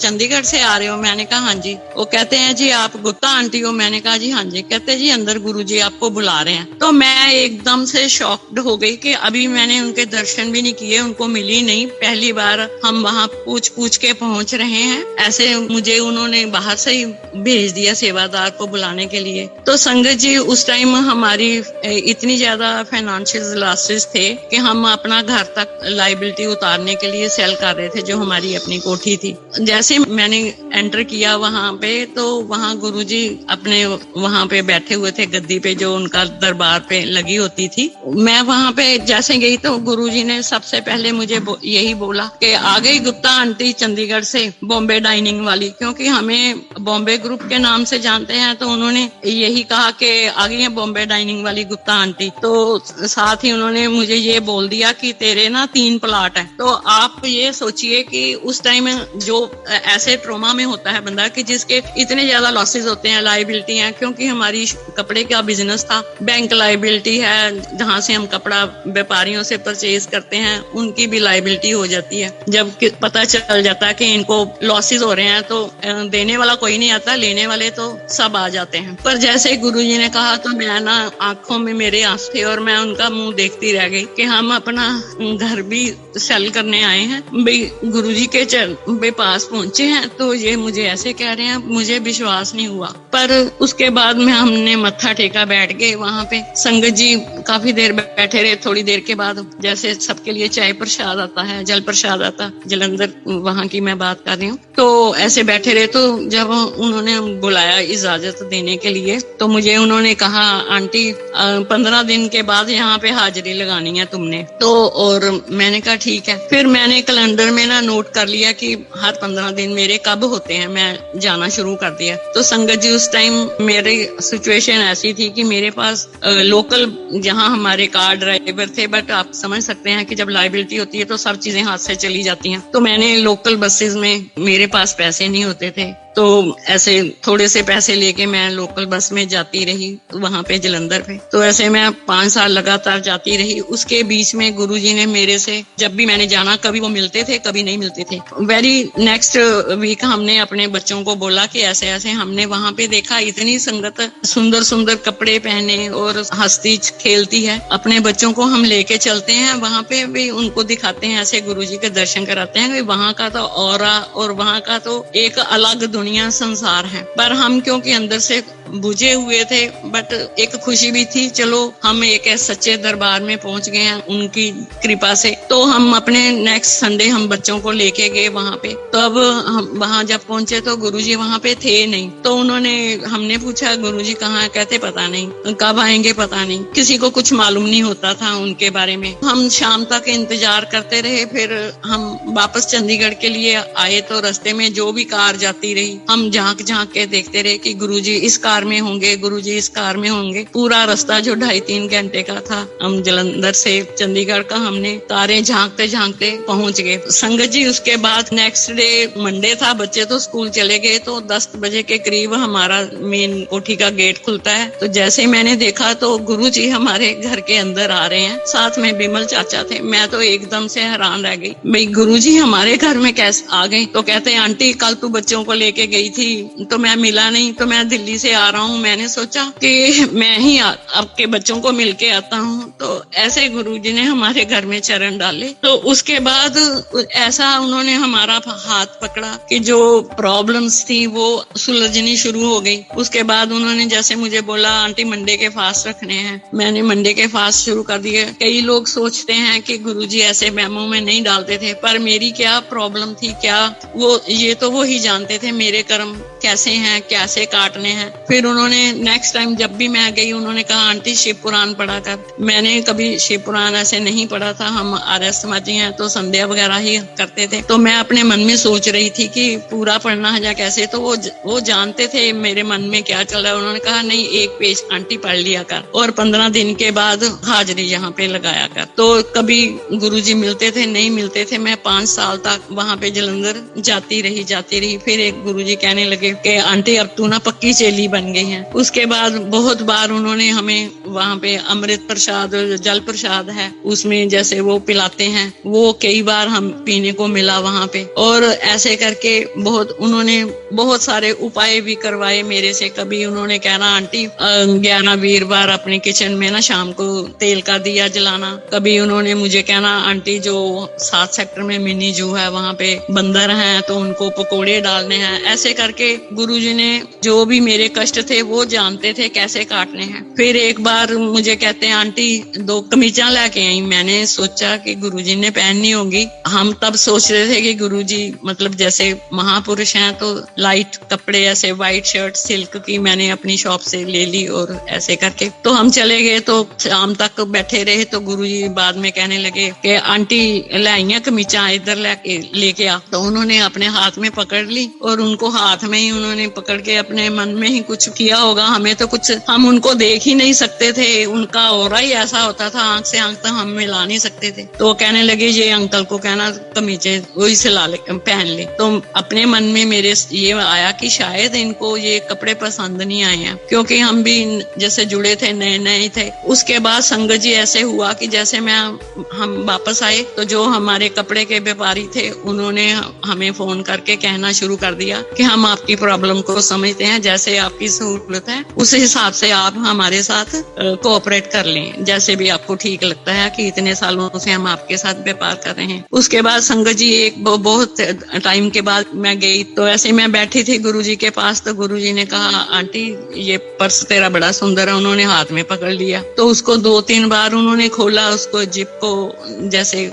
चंडीगढ़ से आ रहे हो? मैंने कहा हाँ जी। वो कहते हैं जी आप गुप्ता आंटी हो? मैंने कहा जी हाँ जी। कहते जी अंदर गुरुजी आपको बुला रहे हैं। तो मैं एकदम से शॉक्ड हो गई कि अभी मैंने उनके दर्शन भी नहीं किए, उनको मिली नहीं, पहली बार हम वहाँ पूछ के पहुंच रहे हैं। ऐसे मुझे उन्होंने बाहर से ही भेज दिया सेवादार को बुलाने के लिए। तो संगत जी उस टाइम हमारी इतनी ज्यादा फाइनेंशियल लॉसेस थे कि हम अपना घर तक लाइबिलिटी उतारने के लिए सेल कर रहे थे, जो हमारी अपनी कोठी थी। जैसे मैंने एंटर किया वहां पे, तो वहां गुरुजी अपने वहां पे बैठे हुए थे गद्दी पे, जो उनका दरबार पे लगी होती थी। मैं वहां पे जैसे गई तो गुरुजी ने सबसे पहले मुझे यही बोला कि आ गई गुप्ता आंटी चंडीगढ़ से, बॉम्बे डाइनिंग वाली, क्योंकि हमें बॉम्बे ग्रुप के नाम से जानते हैं। तो उन्होंने यही कहा कि आ गई है बॉम्बे डाइनिंग वाली गुप्ता आंटी। तो साथ ही उन्होंने मुझे ये बोल दिया कि तेरे ना 3 प्लाट है। तो आप ये सोचिए कि उस टाइम जो ऐसे ट्रोमा में होता है बंदा कि जिसके इतने ज्यादा लॉसेस होते हैं, लाइबिलिटी है, क्योंकि हमारी कपड़े का बिजनेस था, बैंक लाइबिलिटी है, जहाँ से हम कपड़ा व्यापारियों से परचेज करते हैं उनकी भी लाइबिलिटी हो जाती है। जब पता चल जाता है कि इनको लॉसेस हो रहे हैं तो देने वाला कोई नहीं आता, लेने वाले तो सब आ जाते हैं। पर जैसे गुरुजी ने कहा तो मैं ना आंखों में मेरे आंसू थे और मैं उनका मुंह देखती रह गई कि हम अपना घर भी सेल करने आए हैं, भाई गुरुजी के पास पहुंचे हैं तो ये मुझे ऐसे कह रहे हैं, मुझे विश्वास नहीं हुआ। पर उसके बाद में हमने मत्था टेका, बैठ गए वहां पे। संगत जी काफी देर बैठे रहे। थोड़ी देर के बाद जैसे सबके लिए चाय प्रसाद आता है, जल प्रसाद आता, जलंधर वहां की मैं बात कर रही हूँ, तो ऐसे बैठे रहे। तो जब उन्होंने बुलाया इजाजत देने के लिए, तो मुझे उन्होंने कहा आंटी 15 दिन के बाद यहाँ पे हाजिरी लगानी है तुमने। तो और मैंने कहा ठीक है। फिर मैंने कैलेंडर में ना नोट कर लिया कि हर 15 दिन मेरे कब होते हैं, मैं जाना शुरू कर दिया। तो संगत जी उस टाइम मेरी सिचुएशन ऐसी थी कि मेरे पास लोकल जहाँ हमारे कार ड्राइवर थे, बट आप समझ सकते हैं कि जब लाइबिलिटी होती है तो सब चीजें हाथ से चली जाती हैं। तो मैंने लोकल बसेस में, मेरे पास पैसे नहीं होते थे, तो ऐसे थोड़े से पैसे लेके मैं लोकल बस में जाती रही वहां पे जलंधर पे। तो ऐसे मैं 5 साल लगातार जाती रही। उसके बीच में गुरुजी ने मेरे से, जब भी मैंने जाना, कभी वो मिलते थे कभी नहीं मिलते थे। वेरी नेक्स्ट वीक हमने अपने बच्चों को बोला कि ऐसे ऐसे हमने वहां पे देखा, इतनी संगत सुंदर सुंदर कपड़े पहने और हंसती खेलती है, अपने बच्चों को हम लेके चलते हैं वहां पे भी, उनको दिखाते हैं, ऐसे गुरुजी के दर्शन कराते हैं। वहां का तो ऑरा और वहां का तो एक अलग दुनिया संसार है। पर हम क्योंकि अंदर से बुझे हुए थे, बट एक खुशी भी थी, चलो हम एक सच्चे दरबार में पहुंच गए हैं उनकी कृपा से। तो हम अपने नेक्स्ट संडे हम बच्चों को लेके गए वहां पे। तो अब हम वहां जब पहुंचे तो गुरुजी वहां पे थे नहीं। तो उन्होंने, हमने पूछा गुरुजी कहाँ है, कहते पता नहीं, कब आएंगे पता नहीं, किसी को कुछ मालूम नहीं होता था उनके बारे में। हम शाम तक इंतजार करते रहे। फिर हम वापस चंडीगढ़ के लिए आए तो रास्ते में जो भी कार जाती रही, हम झांक झांक के देखते रहे कि गुरुजी इस कार में होंगे, गुरुजी इस कार में होंगे। पूरा रास्ता जो 2.5-3 घंटे का था, हम जलंधर से चंडीगढ़ का, हमने कारें झांकते झांकते पहुंच गए। संगत जी उसके बाद नेक्स्ट डे मंडे था, बच्चे तो स्कूल चले गए। तो 10 बजे के करीब हमारा मेन कोठी का गेट खुलता है। तो जैसे ही मैंने देखा तो गुरुजी हमारे घर के अंदर आ रहे हैं, साथ में बिमल चाचा थे। मैं तो एकदम से हैरान रह गई, भाई गुरुजी हमारे घर में कैसे आ गए। तो कहते हैं आंटी कल तू बच्चों को लेके गई थी तो मैं मिला नहीं, तो मैं दिल्ली से आ रहा हूँ। मैंने सोचा कि मैं ही आपके बच्चों को मिलके आता हूँ। तो ऐसे गुरुजी ने हमारे घर में चरण डाले। तो उसके बाद ऐसा उन्होंने हमारा हाथ पकड़ा कि जो प्रॉब्लम्स थी वो सुलझनी शुरू हो गई। उसके बाद उन्होंने जैसे मुझे बोला आंटी मंडे के फास्ट रखने हैं, मैंने मंडे के फास्ट शुरू कर दिए। कई लोग सोचते हैं कि गुरुजी ऐसे मेमो में नहीं डालते थे, पर मेरी क्या प्रॉब्लम थी, क्या वो, ये तो वो ही जानते थे मेरे कर्म कैसे हैं, कैसे काटने हैं। फिर उन्होंने नेक्स्ट टाइम जब भी मैं गई, उन्होंने कहा आंटी शिव पुराण पढ़ा कर। मैंने कभी शिव पुराण ऐसे नहीं पढ़ा था, हम आर्य समाजी हैं तो संध्या वगैरह ही करते थे। तो मैं अपने मन में सोच रही थी कि पूरा पढ़ना है या कैसे। तो वो जानते थे मेरे मन में क्या चल रहा है। उन्होंने कहा नहीं, एक पेज आंटी पढ़ लिया कर और 15 दिन के बाद हाजिरी यहाँ पे लगाया कर। तो कभी गुरुजी मिलते थे, नहीं मिलते थे। मैं 5 साल तक वहां पे जलंधर जाती रही। फिर एक गुरुजी कहने लगे कि आंटी अब तू ना पक्की चेली बन गई है। उसके बाद बहुत बार उन्होंने हमें वहां पे अमृत प्रसाद, जल प्रसाद है उसमें जैसे वो पिलाते हैं, वो कई बार हम पीने को मिला वहां पे। और ऐसे करके उन्होंने बहुत सारे उपाय भी करवाए मेरे से। कभी उन्होंने कहना आंटी 11 वीरवार अपने किचन में ना शाम को तेल का दिया जलाना। कभी उन्होंने मुझे कहना आंटी जो 7 सेक्टर में मिनी जू है वहां पे बंदर हैं तो उनको पकोड़े डालने हैं। ऐसे करके गुरुजी ने जो भी मेरे कष्ट थे वो जानते थे कैसे काटने हैं। फिर एक बार मुझे कहते हैं आंटी 2 कमीजा लेके आई। मैंने सोचा कि गुरुजी ने पहननी होगी। हम तब सोच रहे थे कि गुरुजी मतलब जैसे महापुरुष हैं तो लाइट कपड़े, ऐसे व्हाइट शर्ट सिल्क की मैंने अपनी शॉप से ले ली और ऐसे करके तो हम चले गए। तो शाम तक बैठे रहे तो गुरुजी बाद में कहने लगे कि आंटी लाइया कमीजा इधर लेके आ। तो उन्होंने अपने हाथ में पकड़ ली और उनको हाथ में ही उन्होंने पकड़ के अपने मन में ही कुछ किया होगा। हमें तो कुछ, हम उनको देख ही नहीं सकते थे, उनका ऑरा ही ऐसा होता था, आंख से आंख तक हम मिला नहीं सकते थे। तो कहने लगे ये अंकल को कहना कमीजे वही से ला ले, पहन ले। तो अपने मन में मेरे ये आया कि शायद इनको ये कपड़े पसंद नहीं आए हैं, क्योंकि हम भी जैसे जुड़े थे, नए नए थे। उसके बाद संगत जी ऐसे हुआ कि जैसे हम वापस आए तो जो हमारे कपड़े के व्यापारी थे उन्होंने हमें फोन करके कहना शुरू कर दिया कि हम आपकी प्रॉब्लम को समझते हैं, जैसे आपकी सहूलत है उस हिसाब से आप हमारे साथ कोऑपरेट कर लें, जैसे भी आपको ठीक लगता है कि इतने सालों से हम आपके साथ व्यापार कर रहे हैं। उसके बाद संगत जी एक बहुत टाइम के बाद मैं गई तो ऐसे मैं बैठी थी गुरुजी के पास। तो गुरुजी ने कहा आंटी ये पर्स तेरा बड़ा सुंदर है। उन्होंने हाथ में पकड़ लिया तो उसको 2-3 बार उन्होंने खोला, उसको जिप को जैसे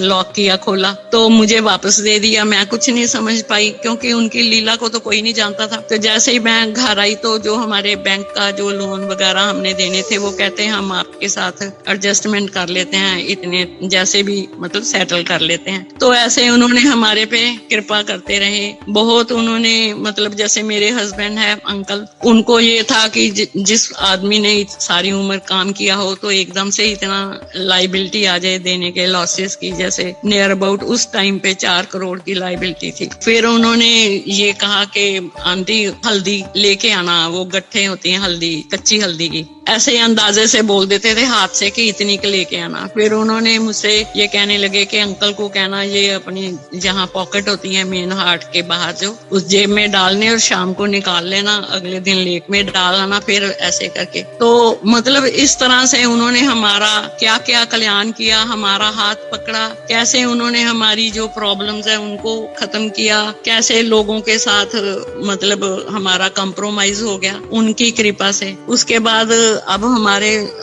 लॉक किया, खोला तो मुझे वापस दे दिया। मैं कुछ नहीं समझ पाई क्योंकि उनकी लीला को तो कोई नहीं जानता था। तो जैसे ही मैं घर आई तो जो हमारे बैंक का जो लोन वगैरह हमने देने थे वो कहते हैं हम आपके साथ एडजस्टमेंट कर लेते हैं, इतने जैसे भी मतलब सेटल कर लेते हैं। तो ऐसे उन्होंने हमारे पे कृपा करते रहे बहुत। उन्होंने मतलब जैसे मेरे हस्बैंड है अंकल, उनको ये था कि जिस आदमी ने सारी उम्र काम किया हो तो एकदम से इतना लाइबिलिटी आ जाए देने के लॉसेस की, जैसे नियर अबाउट उस टाइम पे 4 करोड़ की लाइबिलिटी थी। फिर उन्होंने ये कहा कि आंटी हल्दी लेके आना, वो गट्ठे होती हैं हल्दी, कच्ची हल्दी की, ऐसे अंदाजे से बोल देते थे हाथ से कि इतनी के लेके आना। फिर उन्होंने मुझसे ये कहने लगे कि अंकल को कहना ये अपनी जहाँ पॉकेट होती है मेन हार्ट के बाहर जो, उस जेब में डालने और शाम को निकाल लेना, अगले दिन लेक में डाल आना, फिर ऐसे करके। तो मतलब इस तरह से उन्होंने हमारा क्या क्या कल्याण किया, हमारा हाथ पकड़ा, कैसे उन्होंने हमारी जो प्रॉब्लम्स है उनको खत्म किया, कैसे लोगों के साथ मतलब हमारा कंप्रोमाइज हो गया उनकी कृपा से। उसके बाद अब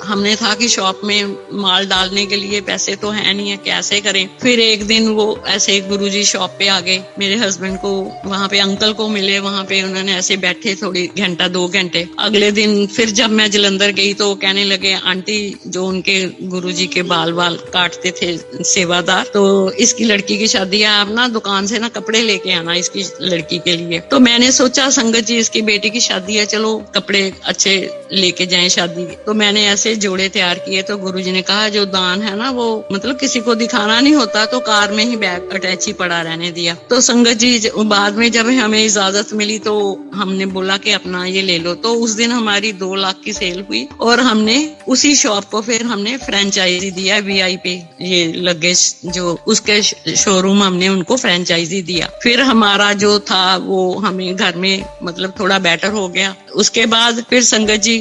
हमने था कि शॉप में माल डालने के लिए पैसे तो है नहीं है, कैसे करें। फिर एक दिन वो ऐसे गुरुजी शॉप पे आ गए, मेरे हस्बैंड को वहां पे अंकल को मिले, वहां पे उन्होंने ऐसे बैठे थोड़ी घंटा 2 घंटे। अगले दिन फिर जब मैं जलंधर गई तो कहने लगे आंटी जो उनके गुरुजी के बाल काटते थे सेवादार, तो इसकी लड़की की शादी है, आप ना दुकान से ना कपड़े लेके आना इसकी लड़की के लिए। तो मैंने सोचा संगत जी इसकी बेटी की शादी है, चलो कपड़े अच्छे लेके जाएं शादी। तो मैंने ऐसे जोड़े तैयार किए। तो गुरुजी ने कहा जो दान है ना वो मतलब किसी को दिखाना नहीं होता, तो कार में ही बैग अटैच ही पड़ा रहने दिया। तो संगत जी बाद में जब हमें इजाजत मिली तो हमने बोला कि अपना ये ले लो। तो उस दिन हमारी 2 लाख की सेल हुई और हमने उसी शॉप को फिर हमने फ्रेंचाइजी दिया, VIP ये लगेज जो उसके शोरूम हमने उनको फ्रेंचाइजी दिया। फिर हमारा जो था वो हमें घर में मतलब थोड़ा बेटर हो गया। उसके बाद फिर संगत जी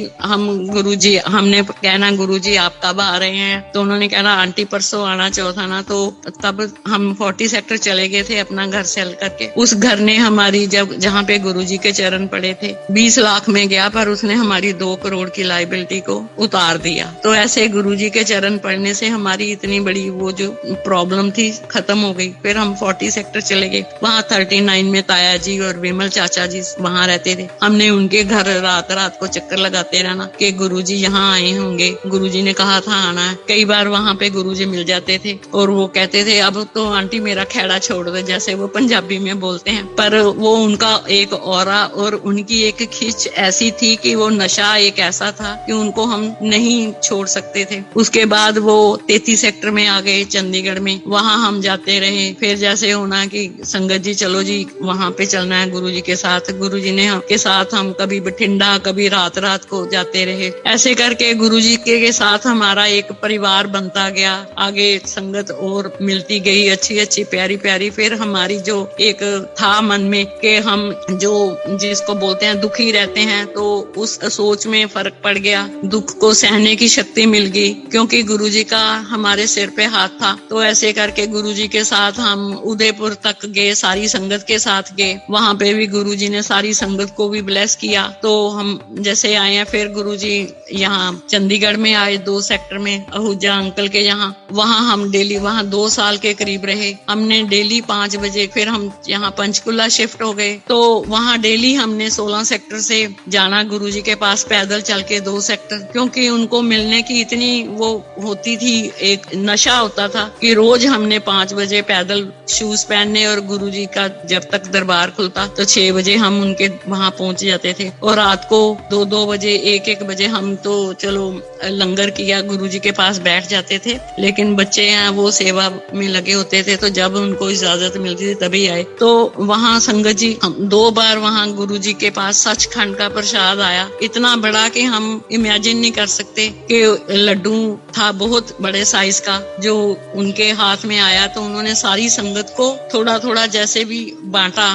गुरुजी हमने कहना गुरुजी आप कब आ रहे हैं, तो उन्होंने कहना आंटी परसों आना चौथा ना। तो तब हम 40 सेक्टर चले गए थे अपना घर सेल करके। उस घर ने हमारी जहाँ पे गुरुजी के चरण पड़े थे 20 लाख में गया, पर उसने हमारी 2 करोड़ की लायबिलिटी को उतार दिया। तो ऐसे गुरुजी के चरण पड़ने से हमारी इतनी बड़ी वो जो प्रॉब्लम थी खत्म हो गई। फिर हम 40 सेक्टर चले गए, वहाँ 39 में ताया जी और विमल चाचा जी वहाँ रहते थे। हमने उनके घर रात को चक्कर लगाते रहना कि गुरुजी यहाँ आए होंगे, गुरुजी ने कहा था आना है। कई बार वहाँ पे गुरुजी मिल जाते थे और वो कहते थे अब तो आंटी मेरा खेड़ा छोड़ दो, जैसे वो पंजाबी में बोलते हैं। पर वो उनका एक ऑरा और उनकी एक खिंच ऐसी थी कि वो नशा एक ऐसा था कि उनको हम नहीं छोड़ सकते थे। उसके बाद वो 33 सेक्टर में आ गए चंडीगढ़ में, वहाँ हम जाते रहे। फिर जैसे होना कि संगत जी चलो जी वहाँ पे चलना है गुरुजी के साथ, गुरुजी ने के साथ हम कभी बठिंडा कभी रात को जाते रहे। ऐसे करके गुरुजी के साथ हमारा एक परिवार बनता गया। आगे संगत और मिलती गई अच्छी प्यारी। फिर हमारी जो एक था मन में कि हम जो जिसको बोलते हैं दुखी रहते हैं, तो उस सोच में फर्क पड़ गया, दुख को सहने की शक्ति मिल गई क्योंकि गुरुजी का हमारे सिर पे हाथ था। तो ऐसे करके गुरुजी के साथ हम उदयपुर तक गए, सारी संगत के साथ गए। वहां पे भी गुरुजी ने सारी संगत को भी ब्लेस किया। तो हम जैसे आए हैं फिर गुरुजी यहाँ चंडीगढ़ में आए 2 सेक्टर में आहूजा अंकल के यहाँ, वहाँ हम डेली वहाँ 2 साल के करीब रहे। हमने डेली 5 बजे फिर हम यहाँ पंचकुला शिफ्ट हो गए। तो वहाँ डेली हमने 16 सेक्टर से जाना गुरुजी के पास पैदल चल के 2 सेक्टर, क्योंकि उनको मिलने की इतनी वो होती थी, एक नशा होता था कि रोज हमने 5 बजे पैदल शूज पहनने और गुरुजी का जब तक दरबार खुलता तो 6 बजे हम उनके वहाँ पहुंच जाते थे। और रात को 2 बजे 1 बजे हम तो चलो लंगर किया गुरुजी के पास बैठ जाते थे, लेकिन बच्चे हैं वो सेवा में लगे होते थे, तो जब उनको इजाजत मिलती थी तभी आए। तो वहाँ संगत जी हम 2 बार वहाँ गुरुजी के पास सचखंड का प्रसाद आया, इतना बड़ा कि हम इमेजिन नहीं कर सकते कि लड्डू था बहुत बड़े साइज का जो उनके हाथ में आया। तो उन्होंने सारी संगत को थोड़ा जैसे भी बांटा,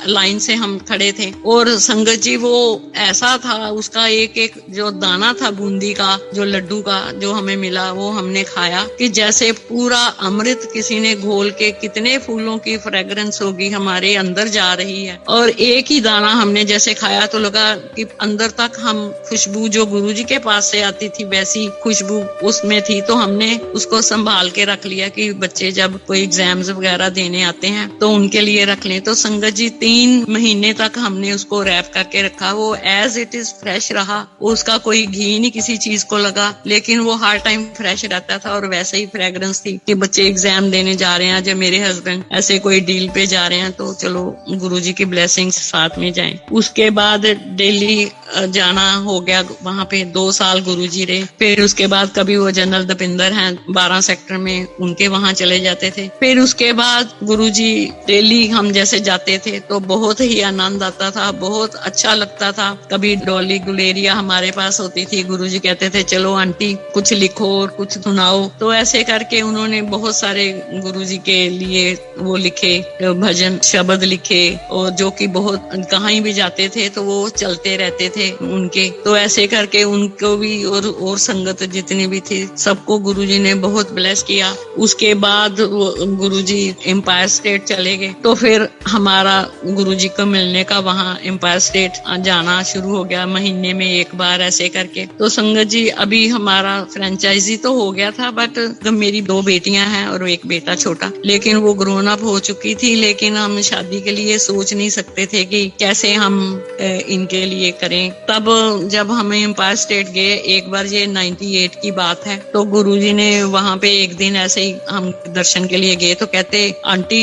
लाइन से हम खड़े थे। और संगत जी वो ऐसा था, उसका एक जो दाना था बूंदी का, जो लड्डू का जो हमें मिला वो हमने खाया कि जैसे पूरा अमृत किसी ने घोल के, कितने फूलों की फ्रेग्रेंस होगी हमारे अंदर जा रही है। और एक ही दाना हमने जैसे खाया तो लगा कि अंदर तक हम खुशबू जो गुरुजी के पास से आती थी वैसी खुशबू उसमें थी। तो हमने उसको संभाल के रख लिया कि बच्चे जब कोई एग्जाम्स वगैरह देने आते हैं तो उनके लिए रख लें। तो संगत जी 3 महीने तक हमने उसको रैप करके रखा, वो एज इट इज फ्रेश रहा, उसका कोई घी नहीं किसी चीज को लगा, लेकिन वो हर टाइम फ्रेश रहता था। और वैसे ही फ्रेग्रेंस थी कि बच्चे एग्जाम देने जा रहे हैं, जब मेरे हस्बैंड ऐसे कोई डील पे जा रहे हैं तो चलो गुरुजी की ब्लेसिंग्स साथ में जाएं। उसके बाद डेली जाना हो गया वहां पे। 2 साल गुरुजी रहे। फिर उसके बाद कभी वो जनरल दपिंदर हैं 12 सेक्टर में, उनके वहां चले जाते थे। फिर उसके बाद गुरुजी डेली हम जैसे जाते थे तो बहुत ही आनंद आता था, बहुत अच्छा लगता था। कभी डॉली गुलेरिया हमारे पास होती थी, गुरुजी कहते थे चलो आंटी कुछ लिखो और कुछ सुनाओ। तो ऐसे करके उन्होंने बहुत सारे गुरुजी के लिए वो लिखे, भजन शब्द लिखे, और जो कि बहुत कहीं भी जाते थे तो वो चलते रहते थे उनके। तो ऐसे करके उनको भी और संगत जितनी भी थी सबको गुरुजी ने बहुत ब्लेस किया। उसके बाद गुरुजी एम्पायर स्टेट चले गए, तो फिर हमारा गुरुजी को मिलने का वहाँ एम्पायर स्टेट जाना शुरू हो गया, महीने में एक बार ऐसे करके। तो संगत जी अभी हमारा फ्रेंचाइजी तो हो गया था, बट मेरी 2 बेटियां हैं और 1 बेटा छोटा, लेकिन वो ग्रोन अप हो चुकी थी। लेकिन हम शादी के लिए सोच नहीं सकते थे कि कैसे हम इनके लिए करें। तब जब हम एम्पायर स्टेट गए एक बार, ये 98 की बात है, तो गुरुजी ने वहां पे एक दिन ऐसे ही हम दर्शन के लिए गए तो कहते आंटी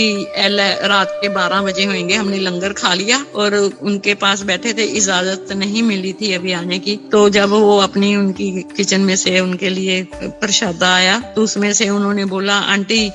रात के 12 बजे होंगे, हमने लंगर खा लिया और उनके पास बैठे थे, इजाजत नहीं मिली थी अभी आने की। तो जब वो अपनी उनकी किचन में से उनके लिए प्रसाद आया तो उसमें से उन्होंने बोला आंटी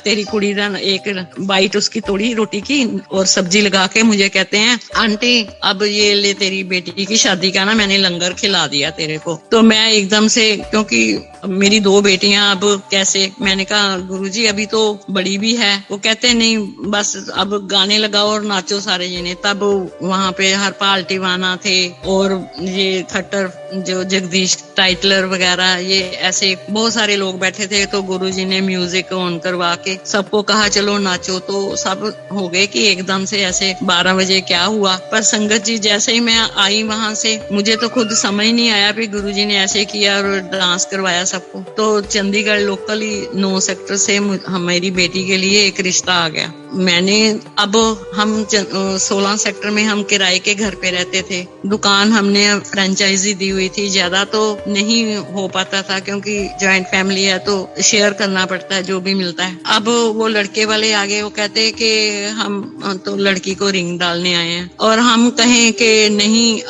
तेरी कुड़ी दा एक बाइट उसकी तोड़ी रोटी की और सब्जी लगा के मुझे कहते हैं आंटी अब ये ले तेरी बेटी की शादी का ना मैंने लंगर खिला दिया तेरे को। तो मैं एकदम से, क्योंकि मेरी 2 बेटियां अब कैसे, मैंने कहा गुरुजी अभी तो बड़ी भी है। वो कहते नहीं बस अब गाने लगाओ और नाचो सारे जने। तब वहां पे हरपाल टिवाना थे और ये खट्टर जो जगदीश टाइटलर वगैरह, ये ऐसे बहुत सारे लोग बैठे थे। तो गुरुजी ने म्यूजिक ऑन करवा के सबको कहा चलो नाचो। तो सब हो गए कि एकदम से ऐसे 12 बजे क्या हुआ। पर संगत जी जैसे ही मैं आई वहां से, मुझे तो खुद समझ नहीं आया कि गुरुजी ने ऐसे किया और डांस करवाया सबको। तो चंडीगढ़ लोकली 9 सेक्टर से मेरी बेटी के लिए एक रिश्ता आ गया। मैंने अब हम 16 सेक्टर में हम किराए के घर पे रहते थे। दुकान हमने फ्रेंचाइजी दी हुई थी, ज्यादा तो नहीं हो पाता था क्योंकि जॉइंट फैमिली है तो शेयर करना पड़ता है जो भी मिलता है। अब वो लड़के वाले आगे वो कहते हैं कि हम तो लड़की को रिंग डालने आए हैं, और हम कहें कि नहीं,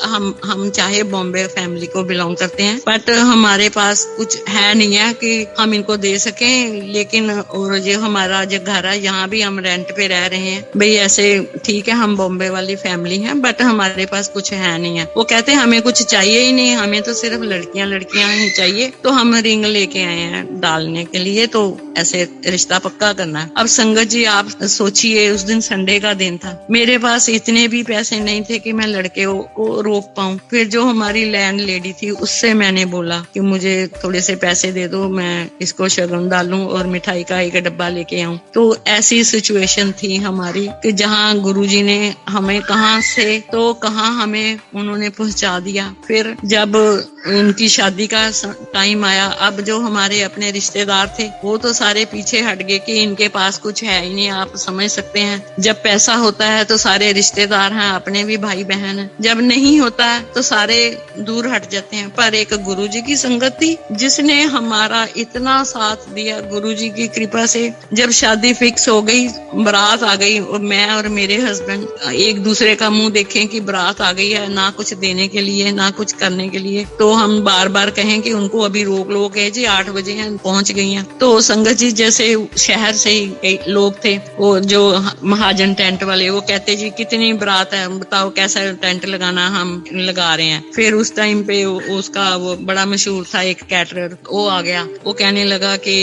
हम चाहे बॉम्बे फैमिली को बिलोंग करते हैं बट हमारे पास कुछ है नहीं है कि हम इनको दे सकें। लेकिन और जो हमारा जो घर है यहाँ भी हम रेंट पे रह रहे हैं भाई, ऐसे ठीक है हम बॉम्बे वाली फैमिली हैं बट हमारे पास कुछ है नहीं है। वो कहते हैं हमें कुछ चाहिए ही नहीं, हमें तो सिर्फ लड़कियां ही चाहिए। तो हम रिंग लेके आए हैं डालने के लिए, तो ऐसे रिश्ता पक्का करना है। अब संगत जी आप सोचिए, उस दिन संडे का दिन था, मेरे पास इतने भी पैसे नहीं थे कि मैं लड़के को रोक पाऊं। फिर जो हमारी लैंड लेडी थी उससे मैंने बोला कि मुझे थोड़े से पैसे दे दो, मैं इसको शगुन डालूं और मिठाई का एक डब्बा लेके आऊं। तो ऐसी सिचुएशन थी हमारी कि जहाँ गुरुजी ने हमें कहाँ से तो कहाँ हमें उन्होंने पहुंचा दिया। फिर जब उनकी शादी का टाइम आया, अब जो हमारे अपने रिश्तेदार थे वो तो सारे पीछे हट गए कि इनके पास कुछ है ही नहीं। आप समझ सकते हैं, जब पैसा होता है तो सारे रिश्तेदार हैं, अपने भी भाई बहन हैं, जब नहीं होता है तो सारे दूर हट जाते हैं। पर एक गुरुजी की संगत थी जिसने हमारा इतना साथ दिया, गुरुजी की कृपा से। जब शादी फिक्स हो गई, बारात आ गई, और मैं और मेरे हस्बैंड एक दूसरे का मुंह देखें कि बारात आ गई है, ना कुछ देने के लिए ना कुछ करने के लिए, तो हम बार बार कहें कि उनको अभी रोक लो, कहे जी 8 बजे हैं पहुंच गई हैं। तो संगत जी जैसे शहर से ही लोग थे, वो जो महाजन टेंट वाले, वो कहते जी कितनी बारात है बताओ, कैसा टेंट लगाना, हम लगा रहे हैं। फिर उस टाइम पे उसका वो बड़ा मशहूर था एक कैटरर, वो आ गया, वो कहने लगा कि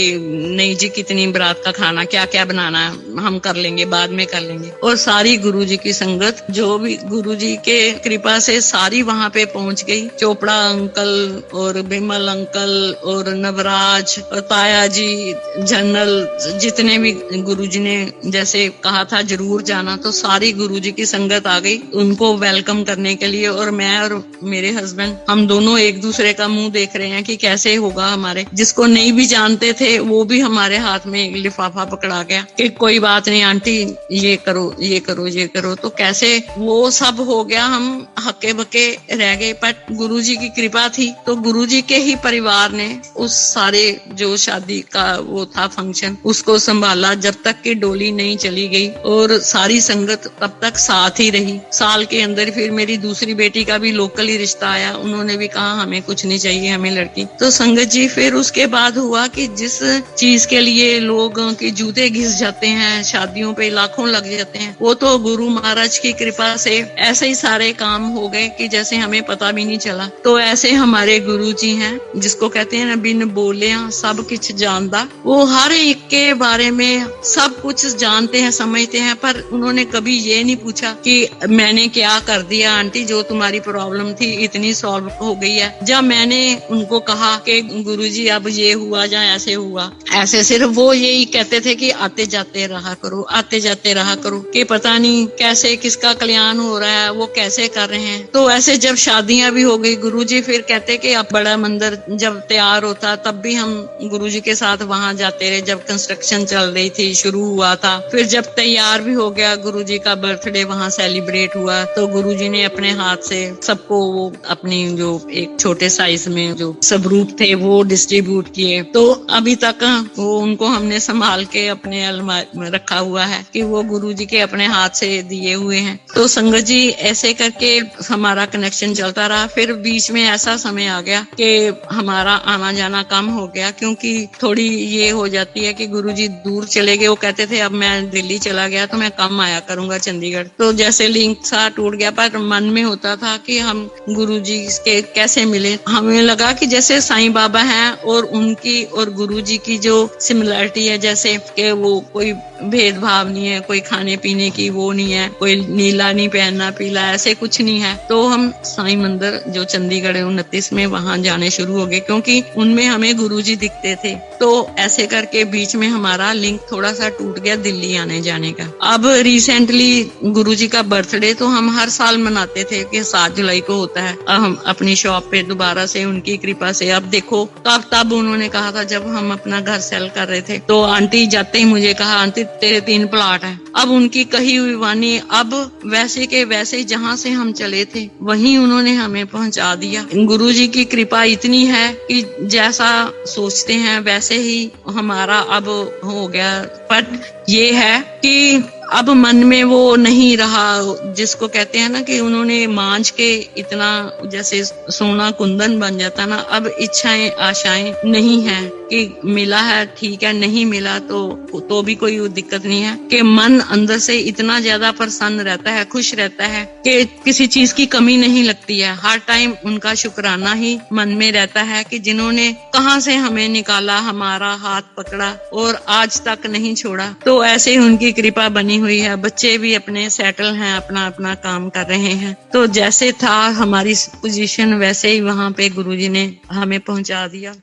नहीं जी कितनी बारात का खाना क्या क्या बनाना है हम कर लेंगे, बाद में कर लेंगे। और सारी गुरुजी की संगत जो भी गुरुजी के कृपा से सारी वहां पे पहुंच गई। चोपड़ा अंकल और बिमल अंकल और नवराज और ताया जी, जनरल, जितने भी गुरुजी ने जैसे कहा था जरूर जाना, तो सारी गुरुजी की संगत आ गई उनको वेलकम करने के लिए। और मैं और मेरे हस्बैंड हम दोनों एक दूसरे का मुंह देख रहे हैं कि कैसे होगा। हमारे जिसको नहीं भी जानते थे वो भी हमारे हाथ में एक लिफाफा पकड़ा गया कि कोई बात नहीं, आंटी ये करो ये करो ये करो, तो कैसे वो सब हो गया, हम हक्के बक्के रह गए। पर गुरुजी की कृपा थी, तो गुरुजी के ही परिवार ने उस सारे जो शादी का वो था फंक्शन, उसको संभाला जब तक कि डोली नहीं चली गई, और सारी संगत तब तक साथ ही रही। साल के अंदर फिर मेरी दूसरी बेटी का भी लोकल ही रिश्ता आया, उन्होंने भी कहा हमें कुछ नहीं चाहिए, हमें लड़की। तो संगत जी फिर उसके बाद हुआ कि जिस चीज के लिए लोगों के जूते घिस जाते हैं, शादियों पे लाखों लग जाते हैं, वो तो गुरु महाराज की कृपा से ऐसे ही सारे काम हो गए कि जैसे हमें पता भी नहीं चला। तो ऐसे हमारे गुरु जी हैं, जिसको कहते हैं ना बिन बोले सब कुछ जानता, वो हर एक के बारे में सब कुछ जानते हैं, समझते हैं, पर उन्होंने कभी ये नहीं पूछा कि मैंने क्या कर दिया आंटी, जो तुम्हारी प्रॉब्लम थी इतनी सॉल्व हो गई है। जब मैंने उनको कहा कि गुरुजी अब ये हुआ या ऐसे हुआ, ऐसे सिर्फ वो यही कहते थे कि आते जाते रहा करो, आते जाते रहा करो, कि पता नहीं कैसे किसका कल्याण हो रहा है, वो कैसे कर रहे हैं। तो ऐसे जब शादियां भी हो गई, गुरुजी फिर कहते कि अब बड़ा मंदिर जब तैयार होता तब भी हम गुरुजी के साथ वहां जाते रहे, जब कंस्ट्रक्शन चल रही थी, शुरू हुआ था। फिर जब तैयार भी हो गया, गुरुजी का बर्थडे वहां सेलिब्रेट हुआ, तो गुरुजी ने अपने हाथ से सबको वो अपनी जो एक छोटे साइज में जो सब रूप थे वो डिस्ट्रीब्यूट किए। तो अभी तक वो उनको हमने संभाल के अपने अलमारी में रखा हुआ है कि वो गुरुजी के अपने हाथ से दिए हुए हैं। तो संगत जी ऐसे करके हमारा कनेक्शन चलता रहा। फिर बीच में ऐसा समय आ गया कि हमारा आना जाना कम हो गया, क्योंकि थोड़ी ये हो जाती है कि गुरुजी दूर चले गए। वो कहते थे अब मैं दिल्ली चला गया तो मैं कम आया करूंगा चंडीगढ़, तो जैसे लिंक सा टूट गया। पर मन में होता था कि हम गुरुजी के कैसे मिले। हमें लगा कि जैसे साईं बाबा हैं और उनकी और गुरुजी की जो सिमिलरिटी है, जैसे कि वो कोई भेदभाव नहीं है, कोई खाने पीने की वो नहीं है, कोई नीला नहीं पहनना पीला, ऐसे कुछ नहीं है। तो हम साईं मंदिर जो चंडीगढ़ 29 में वहां जाने शुरू हो गए, क्योंकि उनमें हमें गुरुजी दिखते थे। तो ऐसे करके बीच में हमारा लिंक थोड़ा सा टूट गया दिल्ली आने जाने का। अब रिसेंटली गुरुजी का बर्थडे तो हम हर साल मनाते थे कि 7 जुलाई को होता है। अब हम अपनी शॉप पे दोबारा से उनकी कृपा से, अब देखो तब उन्होंने कहा था जब हम अपना घर सेल कर रहे थे, तो आंटी जाते ही मुझे कहा आंटी तेरे 3 प्लाट हैं। अब उनकी कही हुई वाणी अब वैसे के वैसे जहाँ से हम चले थे वहीं उन्होंने हमें पहुंचा दिया। गुरुजी की कृपा इतनी है कि जैसा सोचते हैं वैसे ही हमारा अब हो गया। बट ये है कि अब मन में वो नहीं रहा, जिसको कहते हैं ना कि उन्होंने मांझ के इतना जैसे सोना कुंदन बन जाता ना, अब इच्छाएं आशाएं नहीं है कि मिला है ठीक है, नहीं मिला तो भी कोई दिक्कत नहीं है, कि मन अंदर से इतना ज्यादा प्रसन्न रहता है, खुश रहता है कि किसी चीज की कमी नहीं लगती है। हर टाइम उनका शुक्राना ही मन में रहता है कि जिन्होंने कहां से हमें निकाला, हमारा हाथ पकड़ा और आज तक नहीं छोड़ा। तो ऐसे ही उनकी कृपा बनी हुई है। बच्चे भी अपने सेटल हैं, अपना अपना काम कर रहे हैं। तो जैसे था हमारी पोजीशन वैसे ही वहां पे गुरुजी ने हमें पहुंचा दिया।